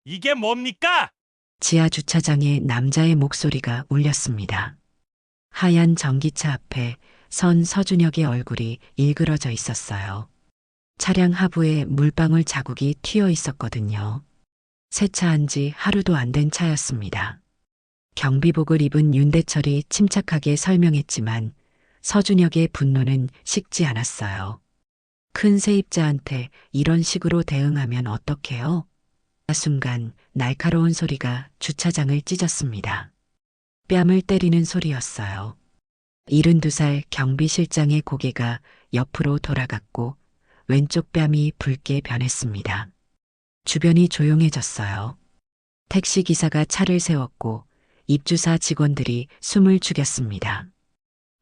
이게 뭡니까? 지하 주차장에 남자의 목소리가 울렸습니다. 하얀 전기차 앞에 선 서준혁의 얼굴이 일그러져 있었어요. 차량 하부에 물방울 자국이 튀어 있었거든요. 세차한 지 하루도 안 된 차였습니다. 경비복을 입은 윤대철이 침착하게 설명했지만 서준혁의 분노는 식지 않았어요. 큰 세입자한테 이런 식으로 대응하면 어떡해요? 순간 날카로운 소리가 주차장을 찢었습니다. 뺨을 때리는 소리였어요. 72살 경비실장의 고개가 옆으로 돌아갔고 왼쪽 뺨이 붉게 변했습니다. 주변이 조용해졌어요. 택시기사가 차를 세웠고 입주사 직원들이 숨을 죽였습니다.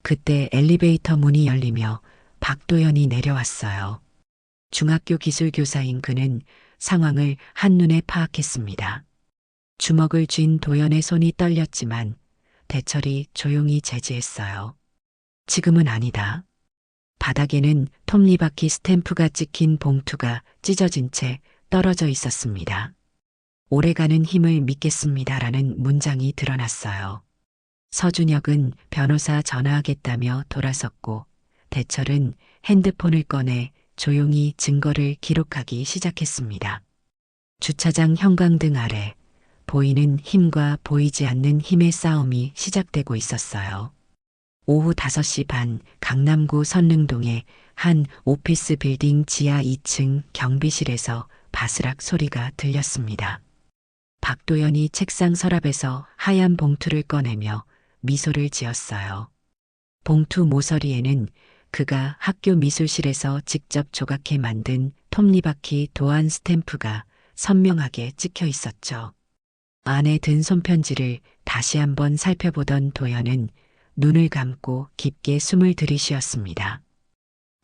그때 엘리베이터 문이 열리며 박도연이 내려왔어요. 중학교 기술교사인 그는 상황을 한눈에 파악했습니다. 주먹을 쥔 도연의 손이 떨렸지만 대철이 조용히 제지했어요. 지금은 아니다. 바닥에는 톱니바퀴 스탬프가 찍힌 봉투가 찢어진 채 떨어져 있었습니다. 오래가는 힘을 믿겠습니다라는 문장이 드러났어요. 서준혁은 변호사 전화하겠다며 돌아섰고 대철은 핸드폰을 꺼내 조용히 증거를 기록하기 시작했습니다. 주차장 형광등 아래 보이는 힘과 보이지 않는 힘의 싸움이 시작되고 있었어요. 오후 5시 반 강남구 선릉동의 한 오피스 빌딩 지하 2층 경비실에서 바스락 소리가 들렸습니다. 박도연이 책상 서랍에서 하얀 봉투를 꺼내며 미소를 지었어요. 봉투 모서리에는 그가 학교 미술실에서 직접 조각해 만든 톱니바퀴 도안 스탬프가 선명하게 찍혀 있었죠. 안에 든 손편지를 다시 한번 살펴보던 도연은 눈을 감고 깊게 숨을 들이쉬었습니다.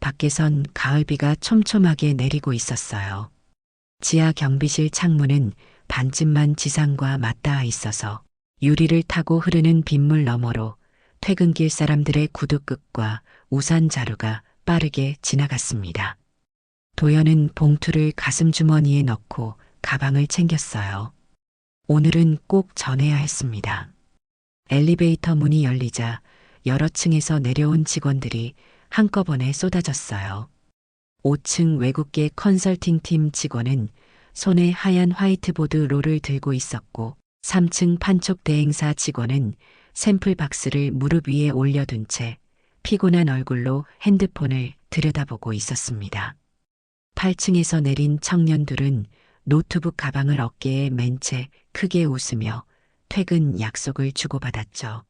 밖에선 가을비가 촘촘하게 내리고 있었어요. 지하 경비실 창문은 반쯤만 지상과 맞닿아 있어서 유리를 타고 흐르는 빗물 너머로 퇴근길 사람들의 구두끝과 우산 자루가 빠르게 지나갔습니다. 도연은 봉투를 가슴 주머니에 넣고 가방을 챙겼어요. 오늘은 꼭 전해야 했습니다. 엘리베이터 문이 열리자 여러 층에서 내려온 직원들이 한꺼번에 쏟아졌어요. 5층 외국계 컨설팅팀 직원은 손에 하얀 화이트보드 롤을 들고 있었고 3층 판촉 대행사 직원은 샘플 박스를 무릎 위에 올려둔 채 피곤한 얼굴로 핸드폰을 들여다보고 있었습니다. 8층에서 내린 청년들은 노트북 가방을 어깨에 맨 채 크게 웃으며 퇴근 약속을 주고받았죠.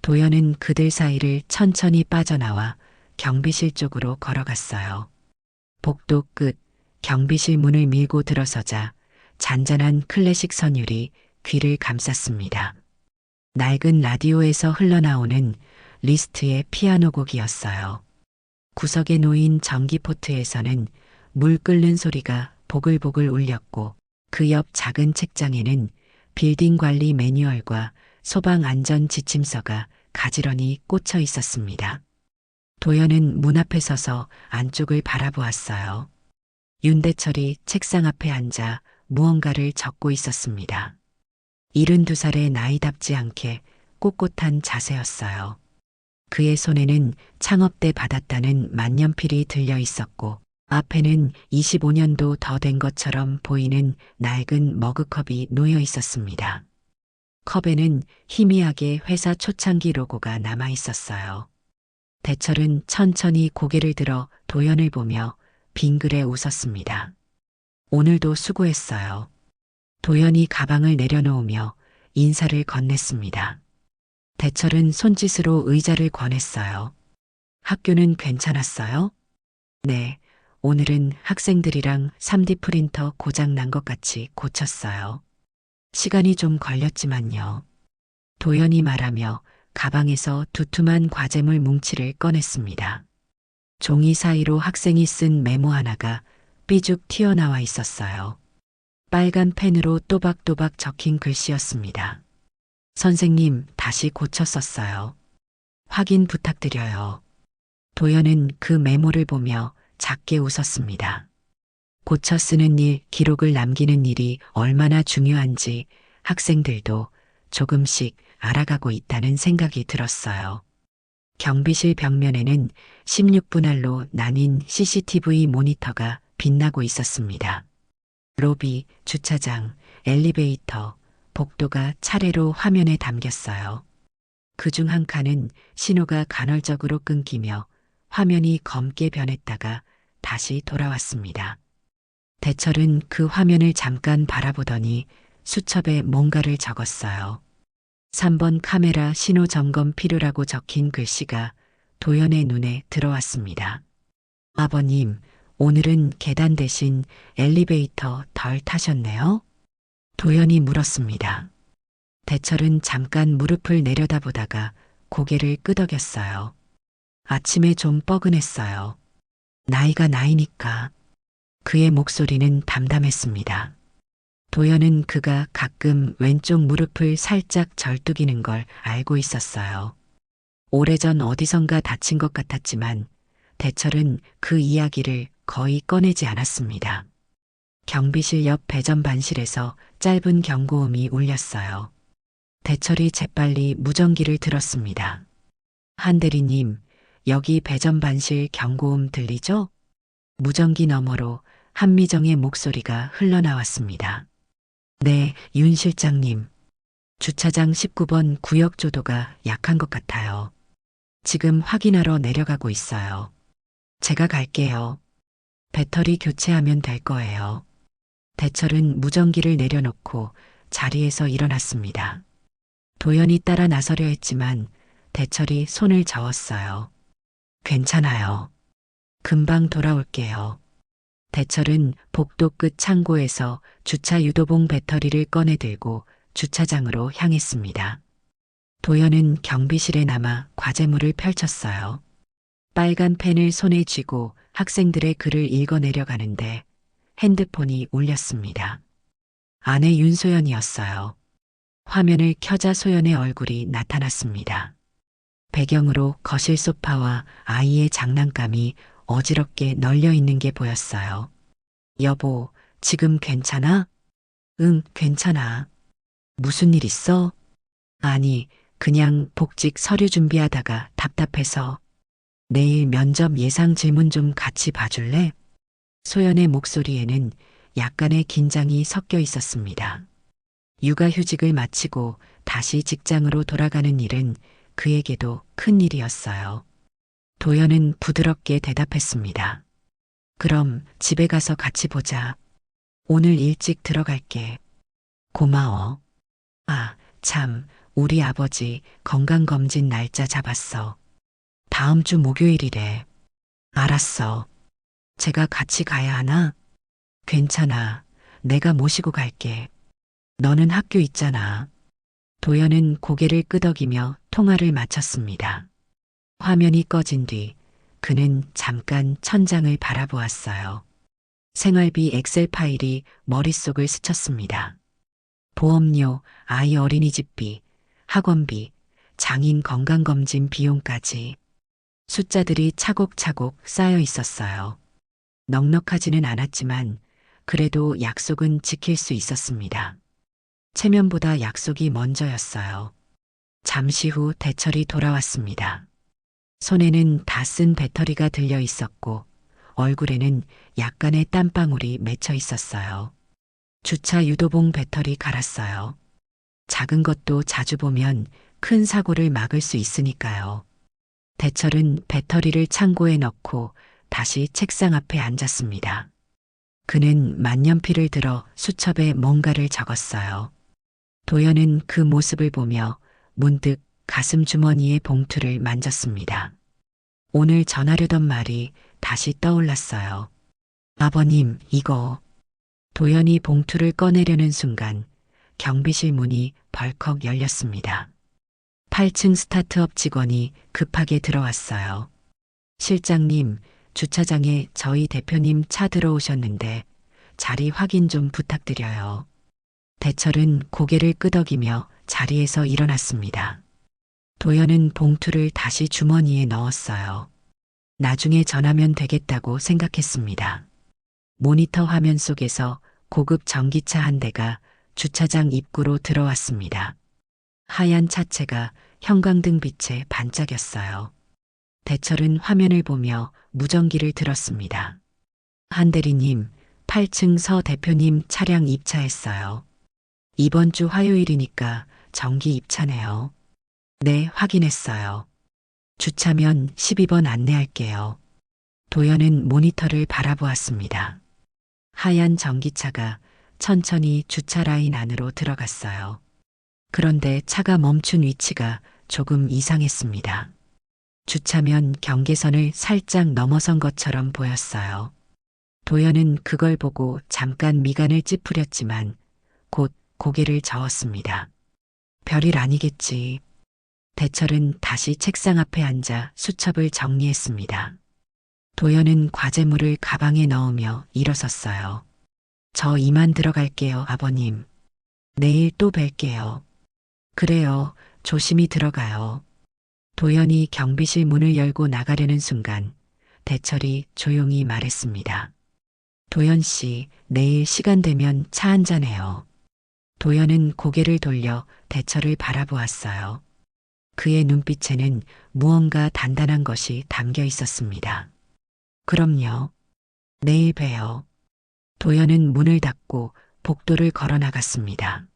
도연은 그들 사이를 천천히 빠져나와 경비실 쪽으로 걸어갔어요. 복도 끝 경비실 문을 밀고 들어서자 잔잔한 클래식 선율이 귀를 감쌌습니다. 낡은 라디오에서 흘러나오는 리스트의 피아노 곡이었어요. 구석에 놓인 전기포트에서는 물 끓는 소리가 보글보글 울렸고 그 옆 작은 책장에는 빌딩 관리 매뉴얼과 소방 안전 지침서가 가지런히 꽂혀 있었습니다. 도연은 문 앞에 서서 안쪽을 바라보았어요. 윤대철이 책상 앞에 앉아 무언가를 적고 있었습니다. 72살의 나이답지 않게 꼿꼿한 자세였어요. 그의 손에는 창업 때 받았다는 만년필이 들려 있었고 앞에는 25년도 더 된 것처럼 보이는 낡은 머그컵이 놓여 있었습니다. 컵에는 희미하게 회사 초창기 로고가 남아 있었어요. 대철은 천천히 고개를 들어 도연을 보며 빙그레 웃었습니다. 오늘도 수고했어요. 도연이 가방을 내려놓으며 인사를 건넸습니다. 대철은 손짓으로 의자를 권했어요. 학교는 괜찮았어요? 네, 오늘은 학생들이랑 3D 프린터 고장 난 것 같이 고쳤어요. 시간이 좀 걸렸지만요. 도연이 말하며 가방에서 두툼한 과제물 뭉치를 꺼냈습니다. 종이 사이로 학생이 쓴 메모 하나가 삐죽 튀어나와 있었어요. 빨간 펜으로 또박또박 적힌 글씨였습니다. 선생님, 다시 고쳤었어요. 확인 부탁드려요. 도연은 그 메모를 보며 작게 웃었습니다. 고쳐 쓰는 일, 기록을 남기는 일이 얼마나 중요한지 학생들도 조금씩 알아가고 있다는 생각이 들었어요. 경비실 벽면에는 16분할로 나뉜 CCTV 모니터가 빛나고 있었습니다. 로비, 주차장, 엘리베이터, 복도가 차례로 화면에 담겼어요. 그중 한 칸은 신호가 간헐적으로 끊기며 화면이 검게 변했다가 다시 돌아왔습니다. 대철은 그 화면을 잠깐 바라보더니 수첩에 뭔가를 적었어요. 3번 카메라 신호 점검 필요라고 적힌 글씨가 도연의 눈에 들어왔습니다. 아버님, 오늘은 계단 대신 엘리베이터 덜 타셨네요? 도연이 물었습니다. 대철은 잠깐 무릎을 내려다보다가 고개를 끄덕였어요. 아침에 좀 뻐근했어요. 나이가 나이니까. 그의 목소리는 담담했습니다. 도연은 그가 가끔 왼쪽 무릎을 살짝 절뚝이는 걸 알고 있었어요. 오래전 어디선가 다친 것 같았지만 대철은 그 이야기를 거의 꺼내지 않았습니다. 경비실 옆 배전반실에서 짧은 경고음이 울렸어요. 대철이 재빨리 무전기를 들었습니다. 한 대리님, 여기 배전반실 경고음 들리죠? 무전기 너머로 한미정의 목소리가 흘러나왔습니다. 네, 윤 실장님. 주차장 19번 구역 조도가 약한 것 같아요. 지금 확인하러 내려가고 있어요. 제가 갈게요. 배터리 교체하면 될 거예요. 대철은 무전기를 내려놓고 자리에서 일어났습니다. 도연이 따라 나서려 했지만 대철이 손을 저었어요. 괜찮아요. 금방 돌아올게요. 대철은 복도 끝 창고에서 주차 유도봉 배터리를 꺼내 들고 주차장으로 향했습니다. 도연은 경비실에 남아 과제물을 펼쳤어요. 빨간 펜을 손에 쥐고 학생들의 글을 읽어내려가는데 핸드폰이 울렸습니다. 아내 윤소연이었어요. 화면을 켜자 소연의 얼굴이 나타났습니다. 배경으로 거실 소파와 아이의 장난감이 어지럽게 널려 있는 게 보였어요. 여보, 지금 괜찮아? 응, 괜찮아. 무슨 일 있어? 아니, 그냥 복직 서류 준비하다가 답답해서. 내일 면접 예상 질문 좀 같이 봐줄래? 소연의 목소리에는 약간의 긴장이 섞여 있었습니다. 육아휴직을 마치고 다시 직장으로 돌아가는 일은 그에게도 큰 일이었어요. 도연은 부드럽게 대답했습니다. 그럼 집에 가서 같이 보자. 오늘 일찍 들어갈게. 고마워. 아, 참, 우리 아버지 건강검진 날짜 잡았어. 다음 주 목요일이래. 알았어. 제가 같이 가야 하나? 괜찮아. 내가 모시고 갈게. 너는 학교 있잖아. 도연은 고개를 끄덕이며 통화를 마쳤습니다. 화면이 꺼진 뒤 그는 잠깐 천장을 바라보았어요. 생활비 엑셀 파일이 머릿속을 스쳤습니다. 보험료, 아이 어린이집비, 학원비, 장인 건강검진 비용까지 숫자들이 차곡차곡 쌓여 있었어요. 넉넉하지는 않았지만 그래도 약속은 지킬 수 있었습니다. 체면보다 약속이 먼저였어요. 잠시 후 대철이 돌아왔습니다. 손에는 다 쓴 배터리가 들려 있었고 얼굴에는 약간의 땀방울이 맺혀 있었어요. 주차 유도봉 배터리 갈았어요. 작은 것도 자주 보면 큰 사고를 막을 수 있으니까요. 대철은 배터리를 창고에 넣고 다시 책상 앞에 앉았습니다. 그는 만년필을 들어 수첩에 뭔가를 적었어요. 도연은 그 모습을 보며 문득 가슴 주머니의 봉투를 만졌습니다. 오늘 전하려던 말이 다시 떠올랐어요. 아버님, 이거. 도연이 봉투를 꺼내려는 순간 경비실 문이 벌컥 열렸습니다. 8층 스타트업 직원이 급하게 들어왔어요. 실장님, 주차장에 저희 대표님 차 들어오셨는데 자리 확인 좀 부탁드려요. 대철은 고개를 끄덕이며 자리에서 일어났습니다. 도연은 봉투를 다시 주머니에 넣었어요. 나중에 전하면 되겠다고 생각했습니다. 모니터 화면 속에서 고급 전기차 한 대가 주차장 입구로 들어왔습니다. 하얀 차체가 형광등 빛에 반짝였어요. 대철은 화면을 보며 무전기를 들었습니다. 한 대리님, 8층 서 대표님 차량 입차했어요. 이번 주 화요일이니까 정기 입차네요. 네, 확인했어요. 주차면 12번 안내할게요. 도연은 모니터를 바라보았습니다. 하얀 전기차가 천천히 주차 라인 안으로 들어갔어요. 그런데 차가 멈춘 위치가 조금 이상했습니다. 주차면 경계선을 살짝 넘어선 것처럼 보였어요. 도연은 그걸 보고 잠깐 미간을 찌푸렸지만 곧 고개를 저었습니다. 별일 아니겠지. 대철은 다시 책상 앞에 앉아 수첩을 정리했습니다. 도연은 과제물을 가방에 넣으며 일어섰어요. 저 이만 들어갈게요, 아버님. 내일 또 뵐게요. 그래요, 조심히 들어가요. 도연이 경비실 문을 열고 나가려는 순간 대철이 조용히 말했습니다. 도연 씨, 내일 시간 되면 차 한잔해요. 도연은 고개를 돌려 대철을 바라보았어요. 그의 눈빛에는 무언가 단단한 것이 담겨 있었습니다. 그럼요. 내일 봬요. 도연은 문을 닫고 복도를 걸어 나갔습니다.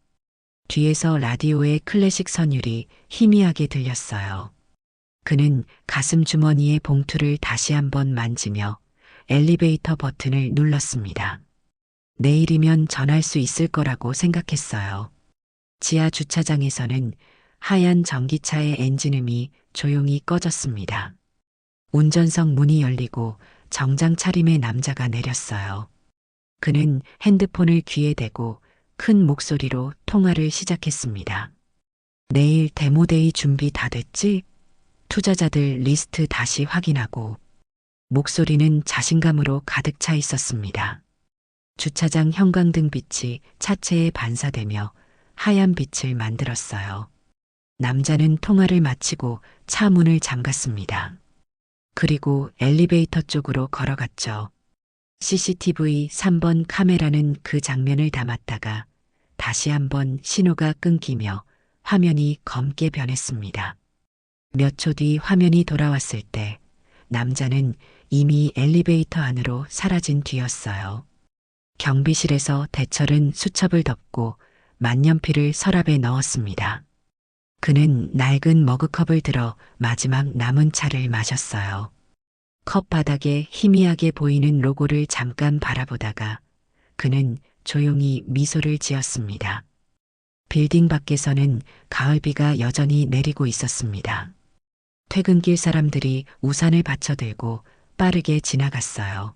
뒤에서 라디오의 클래식 선율이 희미하게 들렸어요. 그는 가슴 주머니의 봉투를 다시 한번 만지며 엘리베이터 버튼을 눌렀습니다. 내일이면 전할 수 있을 거라고 생각했어요. 지하 주차장에서는 하얀 전기차의 엔진음이 조용히 꺼졌습니다. 운전석 문이 열리고 정장 차림의 남자가 내렸어요. 그는 핸드폰을 귀에 대고 큰 목소리로 통화를 시작했습니다. 내일 데모데이 준비 다 됐지? 투자자들 리스트 다시 확인하고. 목소리는 자신감으로 가득 차 있었습니다. 주차장 형광등 빛이 차체에 반사되며 하얀 빛을 만들었어요. 남자는 통화를 마치고 차 문을 잠갔습니다. 그리고 엘리베이터 쪽으로 걸어갔죠. CCTV 3번 카메라는 그 장면을 담았다가 다시 한번 신호가 끊기며 화면이 검게 변했습니다. 몇 초 뒤 화면이 돌아왔을 때 남자는 이미 엘리베이터 안으로 사라진 뒤였어요. 경비실에서 대철은 수첩을 덮고 만년필을 서랍에 넣었습니다. 그는 낡은 머그컵을 들어 마지막 남은 차를 마셨어요. 컵 바닥에 희미하게 보이는 로고를 잠깐 바라보다가 그는 조용히 미소를 지었습니다. 빌딩 밖에서는 가을비가 여전히 내리고 있었습니다. 퇴근길 사람들이 우산을 받쳐들고 빠르게 지나갔어요.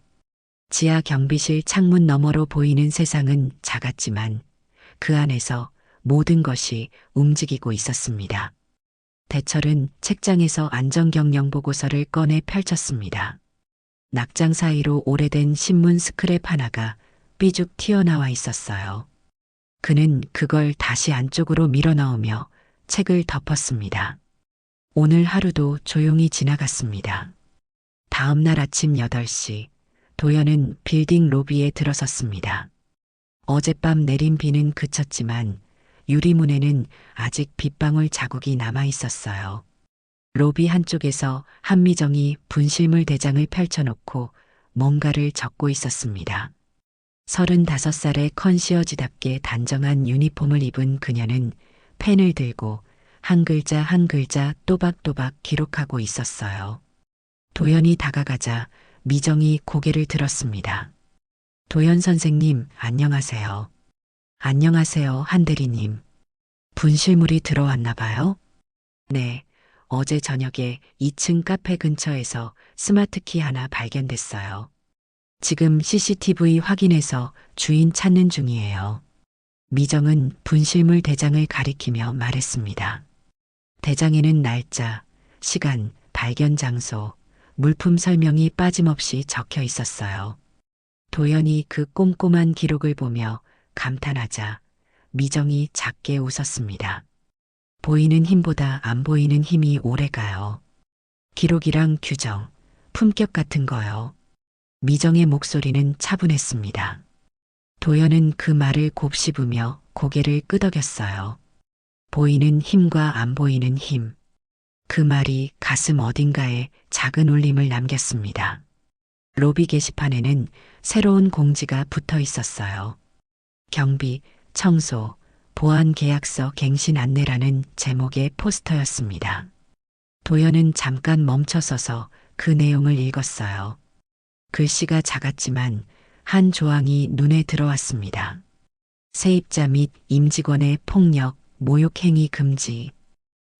지하 경비실 창문 너머로 보이는 세상은 작았지만 그 안에서 모든 것이 움직이고 있었습니다. 대철은 책장에서 안전경영 보고서를 꺼내 펼쳤습니다. 낙장 사이로 오래된 신문 스크랩 하나가 삐죽 튀어나와 있었어요. 그는 그걸 다시 안쪽으로 밀어넣으며 책을 덮었습니다. 오늘 하루도 조용히 지나갔습니다. 다음 날 아침 8시, 도연은 빌딩 로비에 들어섰습니다. 어젯밤 내린 비는 그쳤지만 유리문에는 아직 빗방울 자국이 남아 있었어요. 로비 한쪽에서 한미정이 분실물 대장을 펼쳐놓고 뭔가를 적고 있었습니다. 35살의 컨시어지답게 단정한 유니폼을 입은 그녀는 펜을 들고 한 글자 한 글자 또박또박 기록하고 있었어요. 도연이 다가가자 미정이 고개를 들었습니다. 도연 선생님, 안녕하세요. 안녕하세요, 한대리님. 분실물이 들어왔나 봐요? 네, 어제 저녁에 2층 카페 근처에서 스마트키 하나 발견됐어요. 지금 CCTV 확인해서 주인 찾는 중이에요. 미정은 분실물 대장을 가리키며 말했습니다. 대장에는 날짜, 시간, 발견 장소, 물품 설명이 빠짐없이 적혀 있었어요. 도연이 그 꼼꼼한 기록을 보며 감탄하자 미정이 작게 웃었습니다. 보이는 힘보다 안 보이는 힘이 오래가요. 기록이랑 규정, 품격 같은 거요. 미정의 목소리는 차분했습니다. 도연은 그 말을 곱씹으며 고개를 끄덕였어요. 보이는 힘과 안 보이는 힘. 그 말이 가슴 어딘가에 작은 울림을 남겼습니다. 로비 게시판에는 새로운 공지가 붙어 있었어요. 경비, 청소, 보안 계약서 갱신 안내라는 제목의 포스터였습니다. 도연은 잠깐 멈춰서서 그 내용을 읽었어요. 글씨가 작았지만 한 조항이 눈에 들어왔습니다. 세입자 및 임직원의 폭력, 모욕 행위 금지.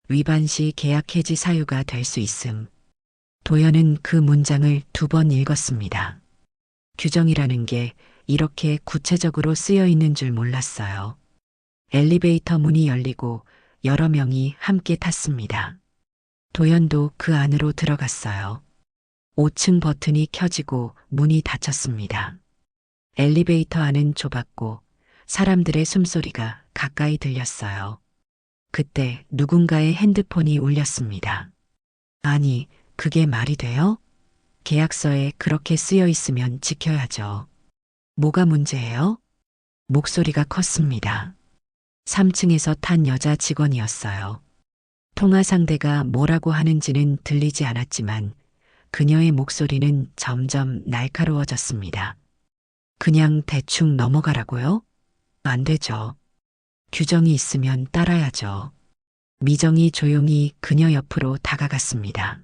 위반 시 계약 해지 사유가 될 수 있음. 도연은 그 문장을 2번 읽었습니다. 규정이라는 게 이렇게 구체적으로 쓰여 있는 줄 몰랐어요. 엘리베이터 문이 열리고 여러 명이 함께 탔습니다. 도연도 그 안으로 들어갔어요. 5층 버튼이 켜지고 문이 닫혔습니다. 엘리베이터 안은 좁았고 사람들의 숨소리가 가까이 들렸어요. 그때 누군가의 핸드폰이 울렸습니다. 아니, 그게 말이 돼요? 계약서에 그렇게 쓰여 있으면 지켜야죠. 뭐가 문제예요? 목소리가 컸습니다. 3층에서 탄 여자 직원이었어요. 통화 상대가 뭐라고 하는지는 들리지 않았지만 그녀의 목소리는 점점 날카로워졌습니다. 그냥 대충 넘어가라고요? 안 되죠. 규정이 있으면 따라야죠. 미정이 조용히 그녀 옆으로 다가갔습니다.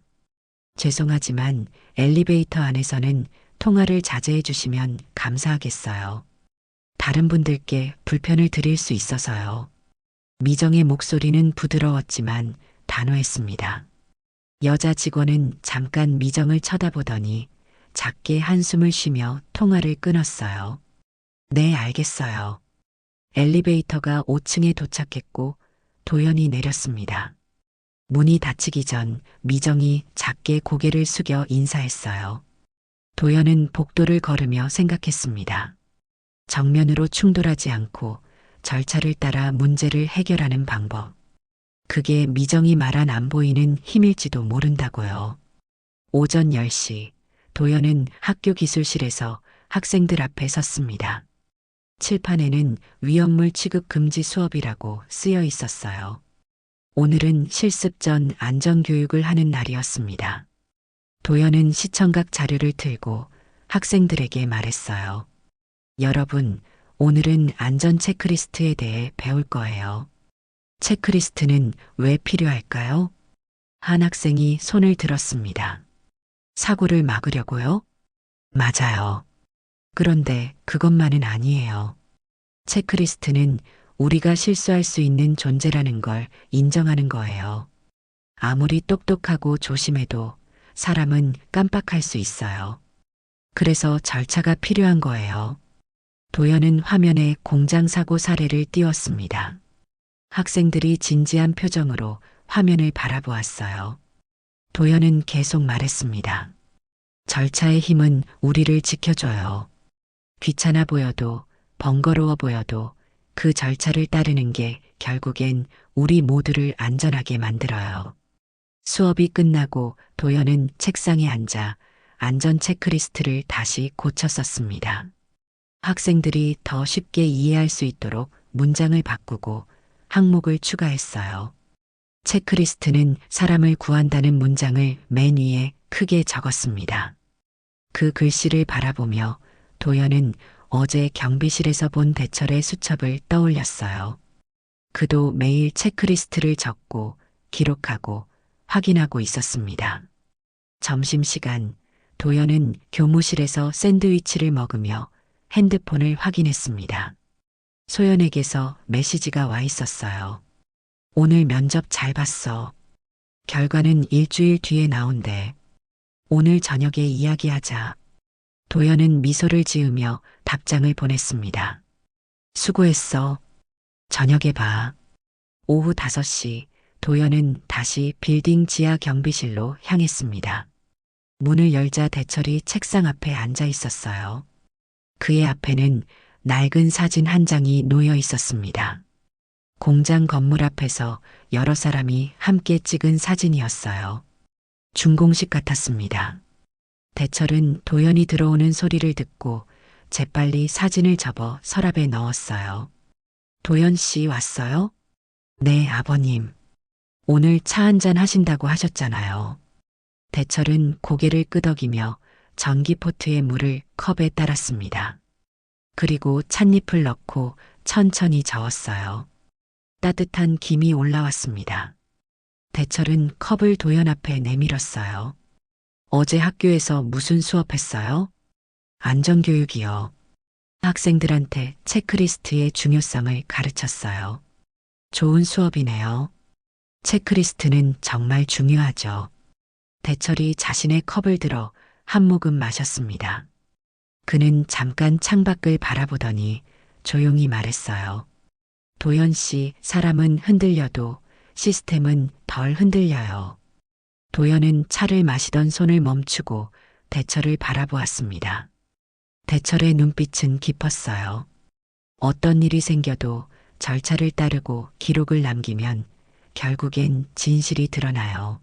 죄송하지만 엘리베이터 안에서는 통화를 자제해 주시면 감사하겠어요. 다른 분들께 불편을 드릴 수 있어서요. 미정의 목소리는 부드러웠지만 단호했습니다. 여자 직원은 잠깐 미정을 쳐다보더니 작게 한숨을 쉬며 통화를 끊었어요. 네, 알겠어요. 엘리베이터가 5층에 도착했고 도연이 내렸습니다. 문이 닫히기 전 미정이 작게 고개를 숙여 인사했어요. 도연은 복도를 걸으며 생각했습니다. 정면으로 충돌하지 않고 절차를 따라 문제를 해결하는 방법. 그게 미정이 말한 안 보이는 힘일지도 모른다고요. 오전 10시 도연은 학교 기술실에서 학생들 앞에 섰습니다. 칠판에는 위험물 취급 금지 수업이라고 쓰여 있었어요. 오늘은 실습 전 안전교육을 하는 날이었습니다. 도연은 시청각 자료를 틀고 학생들에게 말했어요. 여러분, 오늘은 안전 체크리스트에 대해 배울 거예요. 체크리스트는 왜 필요할까요? 한 학생이 손을 들었습니다. 사고를 막으려고요? 맞아요. 그런데 그것만은 아니에요. 체크리스트는 우리가 실수할 수 있는 존재라는 걸 인정하는 거예요. 아무리 똑똑하고 조심해도 사람은 깜빡할 수 있어요. 그래서 절차가 필요한 거예요. 도연은 화면에 공장 사고 사례를 띄웠습니다. 학생들이 진지한 표정으로 화면을 바라보았어요. 도연은 계속 말했습니다. 절차의 힘은 우리를 지켜줘요. 귀찮아 보여도 번거로워 보여도 그 절차를 따르는 게 결국엔 우리 모두를 안전하게 만들어요. 수업이 끝나고 도연은 책상에 앉아 안전 체크리스트를 다시 고쳐 썼습니다. 학생들이 더 쉽게 이해할 수 있도록 문장을 바꾸고 항목을 추가했어요. 체크리스트는 사람을 구한다는 문장을 맨 위에 크게 적었습니다. 그 글씨를 바라보며 도연은 어제 경비실에서 본 대철의 수첩을 떠올렸어요. 그도 매일 체크리스트를 적고 기록하고 확인하고 있었습니다. 점심시간 도연은 교무실에서 샌드위치를 먹으며 핸드폰을 확인했습니다. 소연에게서 메시지가 와 있었어요. 오늘 면접 잘 봤어. 결과는 일주일 뒤에 나온대. 오늘 저녁에 이야기하자. 도연은 미소를 지으며 답장을 보냈습니다. 수고했어. 저녁에 봐. 오후 5시 도연은 다시 빌딩 지하 경비실로 향했습니다. 문을 열자 대철이 책상 앞에 앉아 있었어요. 그의 앞에는 낡은 사진 한 장이 놓여 있었습니다. 공장 건물 앞에서 여러 사람이 함께 찍은 사진이었어요. 준공식 같았습니다. 대철은 도연이 들어오는 소리를 듣고 재빨리 사진을 접어 서랍에 넣었어요. 도연 씨 왔어요? 네, 아버님. 오늘 차 한잔 하신다고 하셨잖아요. 대철은 고개를 끄덕이며 전기포트에 물을 컵에 따랐습니다. 그리고 찻잎을 넣고 천천히 저었어요. 따뜻한 김이 올라왔습니다. 대철은 컵을 도연 앞에 내밀었어요. 어제 학교에서 무슨 수업했어요? 안전교육이요. 학생들한테 체크리스트의 중요성을 가르쳤어요. 좋은 수업이네요. 체크리스트는 정말 중요하죠. 대철이 자신의 컵을 들어 한 모금 마셨습니다. 그는 잠깐 창밖을 바라보더니 조용히 말했어요. 도연 씨, 사람은 흔들려도 시스템은 덜 흔들려요. 도연은 차를 마시던 손을 멈추고 대철을 바라보았습니다. 대철의 눈빛은 깊었어요. 어떤 일이 생겨도 절차를 따르고 기록을 남기면 결국엔 진실이 드러나요.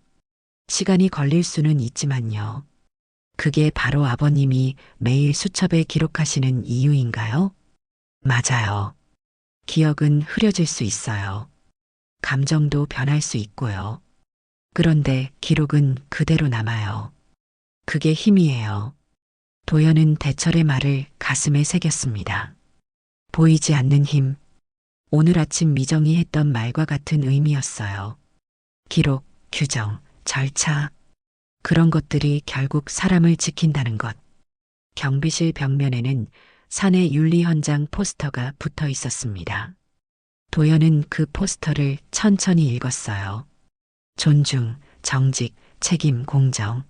시간이 걸릴 수는 있지만요. 그게 바로 아버님이 매일 수첩에 기록하시는 이유인가요? 맞아요. 기억은 흐려질 수 있어요. 감정도 변할 수 있고요. 그런데 기록은 그대로 남아요. 그게 힘이에요. 도연은 대철의 말을 가슴에 새겼습니다. 보이지 않는 힘. 오늘 아침 미정이 했던 말과 같은 의미였어요. 기록, 규정, 절차. 그런 것들이 결국 사람을 지킨다는 것. 경비실 벽면에는 사내 윤리 현장 포스터가 붙어 있었습니다. 도연은 그 포스터를 천천히 읽었어요. 존중, 정직, 책임, 공정.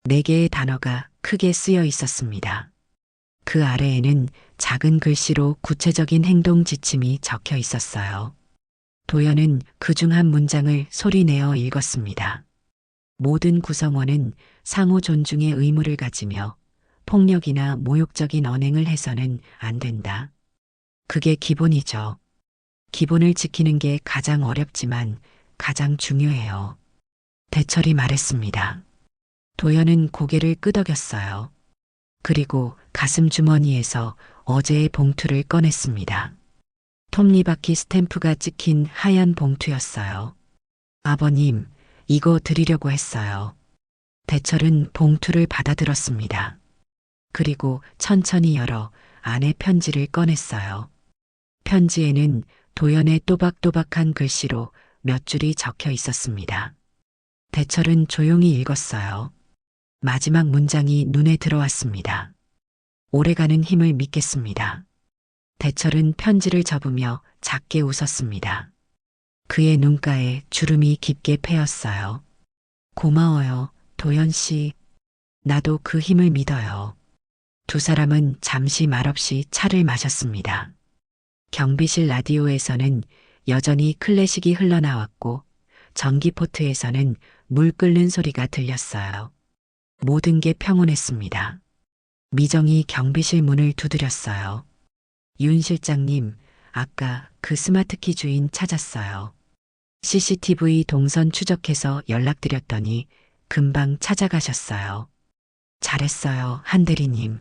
4개의 단어가 크게 쓰여 있었습니다. 그 아래에는 작은 글씨로 구체적인 행동 지침이 적혀 있었어요. 도연은 그중 한 문장을 소리내어 읽었습니다. 모든 구성원은 상호 존중의 의무를 가지며 폭력이나 모욕적인 언행을 해서는 안 된다. 그게 기본이죠. 기본을 지키는 게 가장 어렵지만 가장 중요해요. 대철이 말했습니다. 도연은 고개를 끄덕였어요. 그리고 가슴 주머니에서 어제의 봉투를 꺼냈습니다. 톱니바퀴 스탬프가 찍힌 하얀 봉투였어요. 아버님, 이거 드리려고 했어요. 대철은 봉투를 받아들었습니다. 그리고 천천히 열어 안에 편지를 꺼냈어요. 편지에는 도연의 또박또박한 글씨로 몇 줄이 적혀 있었습니다. 대철은 조용히 읽었어요. 마지막 문장이 눈에 들어왔습니다. 오래가는 힘을 믿겠습니다. 대철은 편지를 접으며 작게 웃었습니다. 그의 눈가에 주름이 깊게 패였어요. 고마워요, 도연 씨. 나도 그 힘을 믿어요. 두 사람은 잠시 말없이 차를 마셨습니다. 경비실 라디오에서는 여전히 클래식이 흘러나왔고 전기포트에서는 물 끓는 소리가 들렸어요. 모든 게 평온했습니다. 미정이 경비실 문을 두드렸어요. 윤 실장님, 아까 그 스마트키 주인 찾았어요. CCTV 동선 추적해서 연락드렸더니 금방 찾아가셨어요. 잘했어요, 한 대리님.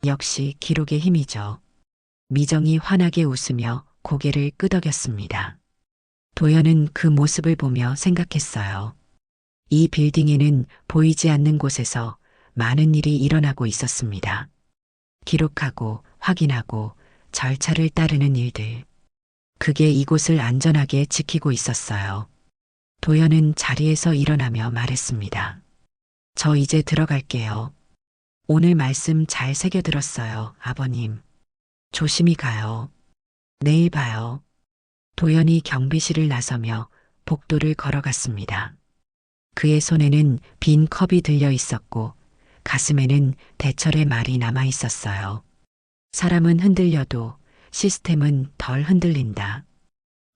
역시 기록의 힘이죠. 미정이 환하게 웃으며 고개를 끄덕였습니다. 도연은 그 모습을 보며 생각했어요. 이 빌딩에는 보이지 않는 곳에서 많은 일이 일어나고 있었습니다. 기록하고 확인하고 절차를 따르는 일들. 그게 이곳을 안전하게 지키고 있었어요. 도연은 자리에서 일어나며 말했습니다. 저 이제 들어갈게요. 오늘 말씀 잘 새겨들었어요, 아버님. 조심히 가요. 내일 봐요. 도연이 경비실을 나서며 복도를 걸어갔습니다. 그의 손에는 빈 컵이 들려 있었고 가슴에는 대철의 말이 남아 있었어요. 사람은 흔들려도 시스템은 덜 흔들린다.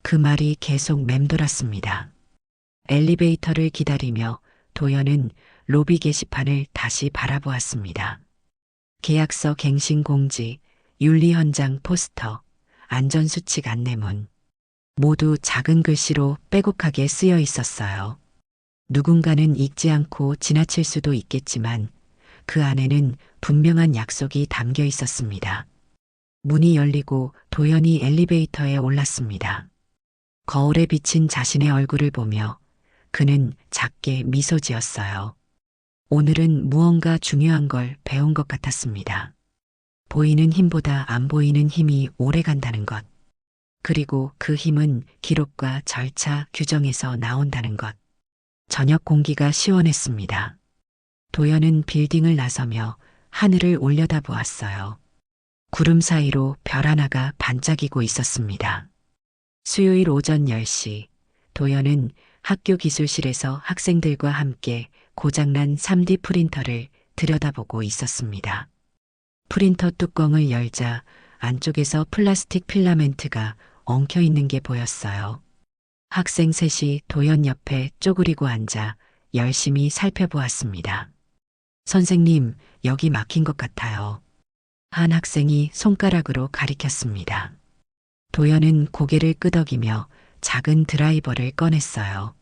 그 말이 계속 맴돌았습니다. 엘리베이터를 기다리며 도연은 로비 게시판을 다시 바라보았습니다. 계약서 갱신 공지, 윤리 현장 포스터, 안전수칙 안내문. 모두 작은 글씨로 빼곡하게 쓰여 있었어요. 누군가는 읽지 않고 지나칠 수도 있겠지만 그 안에는 분명한 약속이 담겨 있었습니다. 문이 열리고 도연이 엘리베이터에 올랐습니다. 거울에 비친 자신의 얼굴을 보며 그는 작게 미소 지었어요. 오늘은 무언가 중요한 걸 배운 것 같았습니다. 보이는 힘보다 안 보이는 힘이 오래 간다는 것. 그리고 그 힘은 기록과 절차, 규정에서 나온다는 것. 저녁 공기가 시원했습니다. 도연은 빌딩을 나서며 하늘을 올려다보았어요. 구름 사이로 별 하나가 반짝이고 있었습니다. 수요일 오전 10시, 도연은 학교 기술실에서 학생들과 함께 고장난 3D 프린터를 들여다보고 있었습니다. 프린터 뚜껑을 열자 안쪽에서 플라스틱 필라멘트가 엉켜 있는 게 보였어요. 학생 셋이 도연 옆에 쪼그리고 앉아 열심히 살펴보았습니다. 선생님, 여기 막힌 것 같아요. 한 학생이 손가락으로 가리켰습니다. 도연은 고개를 끄덕이며 작은 드라이버를 꺼냈어요.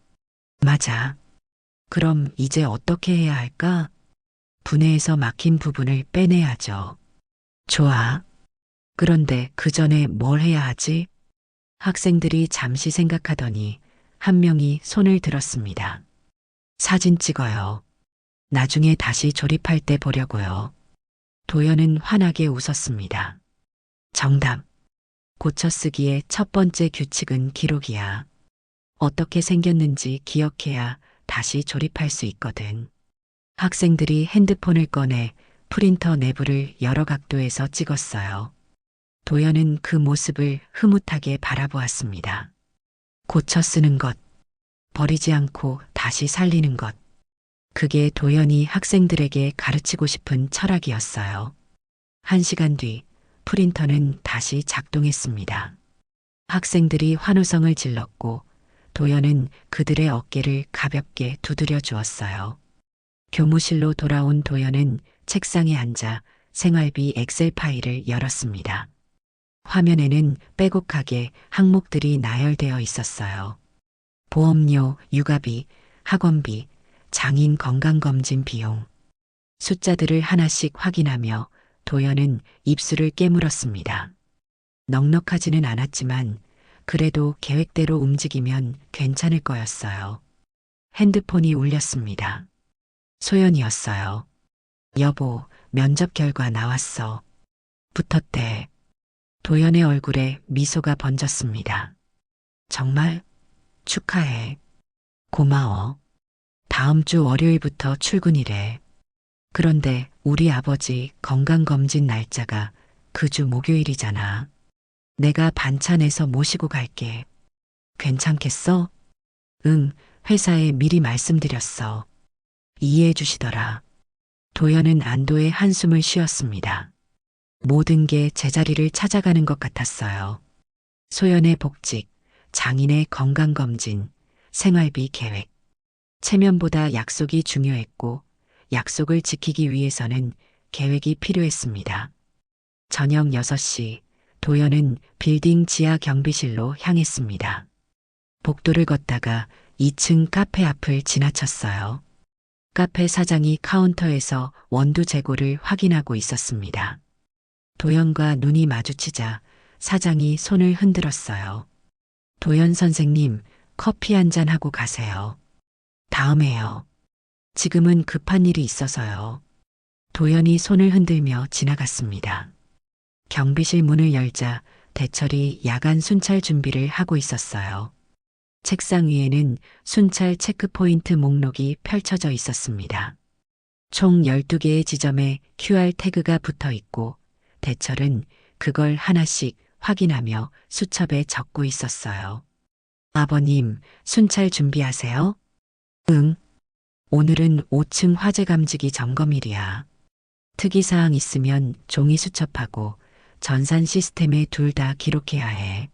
맞아. 그럼 이제 어떻게 해야 할까? 분해에서 막힌 부분을 빼내야죠. 좋아. 그런데 그 전에 뭘 해야 하지? 학생들이 잠시 생각하더니 한 명이 손을 들었습니다. 사진 찍어요. 나중에 다시 조립할 때 보려고요. 도연은 환하게 웃었습니다. 정답. 고쳐쓰기의 첫 번째 규칙은 기록이야. 어떻게 생겼는지 기억해야 다시 조립할 수 있거든. 학생들이 핸드폰을 꺼내 프린터 내부를 여러 각도에서 찍었어요. 도연은 그 모습을 흐뭇하게 바라보았습니다. 고쳐 쓰는 것, 버리지 않고 다시 살리는 것. 그게 도연이 학생들에게 가르치고 싶은 철학이었어요. 1시간 뒤 프린터는 다시 작동했습니다. 학생들이 환호성을 질렀고 도연은 그들의 어깨를 가볍게 두드려 주었어요. 교무실로 돌아온 도연은 책상에 앉아 생활비 엑셀 파일을 열었습니다. 화면에는 빼곡하게 항목들이 나열되어 있었어요. 보험료, 육아비, 학원비, 장인 건강검진 비용. 숫자들을 하나씩 확인하며 도연은 입술을 깨물었습니다. 넉넉하지는 않았지만 그래도 계획대로 움직이면 괜찮을 거였어요. 핸드폰이 울렸습니다. 소연이었어요. 여보, 면접 결과 나왔어. 붙었대. 도연의 얼굴에 미소가 번졌습니다. 정말? 축하해. 고마워. 다음 주 월요일부터 출근이래. 그런데 우리 아버지 건강검진 날짜가 그 주 목요일이잖아. 내가 반찬해서 모시고 갈게. 괜찮겠어? 응, 회사에 미리 말씀드렸어. 이해해 주시더라. 도연은 안도의 한숨을 쉬었습니다. 모든 게 제자리를 찾아가는 것 같았어요. 소연의 복직, 장인의 건강검진, 생활비 계획. 체면보다 약속이 중요했고 약속을 지키기 위해서는 계획이 필요했습니다. 저녁 6시 도연은 빌딩 지하 경비실로 향했습니다. 복도를 걷다가 2층 카페 앞을 지나쳤어요. 카페 사장이 카운터에서 원두 재고를 확인하고 있었습니다. 도연과 눈이 마주치자 사장이 손을 흔들었어요. 도연 선생님, 커피 한잔 하고 가세요. 다음에요. 지금은 급한 일이 있어서요. 도연이 손을 흔들며 지나갔습니다. 경비실 문을 열자 대철이 야간 순찰 준비를 하고 있었어요. 책상 위에는 순찰 체크포인트 목록이 펼쳐져 있었습니다. 총 12개의 지점에 QR 태그가 붙어 있고 대철은 그걸 하나씩 확인하며 수첩에 적고 있었어요. 아버님, 순찰 준비하세요? 응. 오늘은 5층 화재 감지기 점검일이야. 특이사항 있으면 종이 수첩하고 전산 시스템에 둘 다 기록해야 해.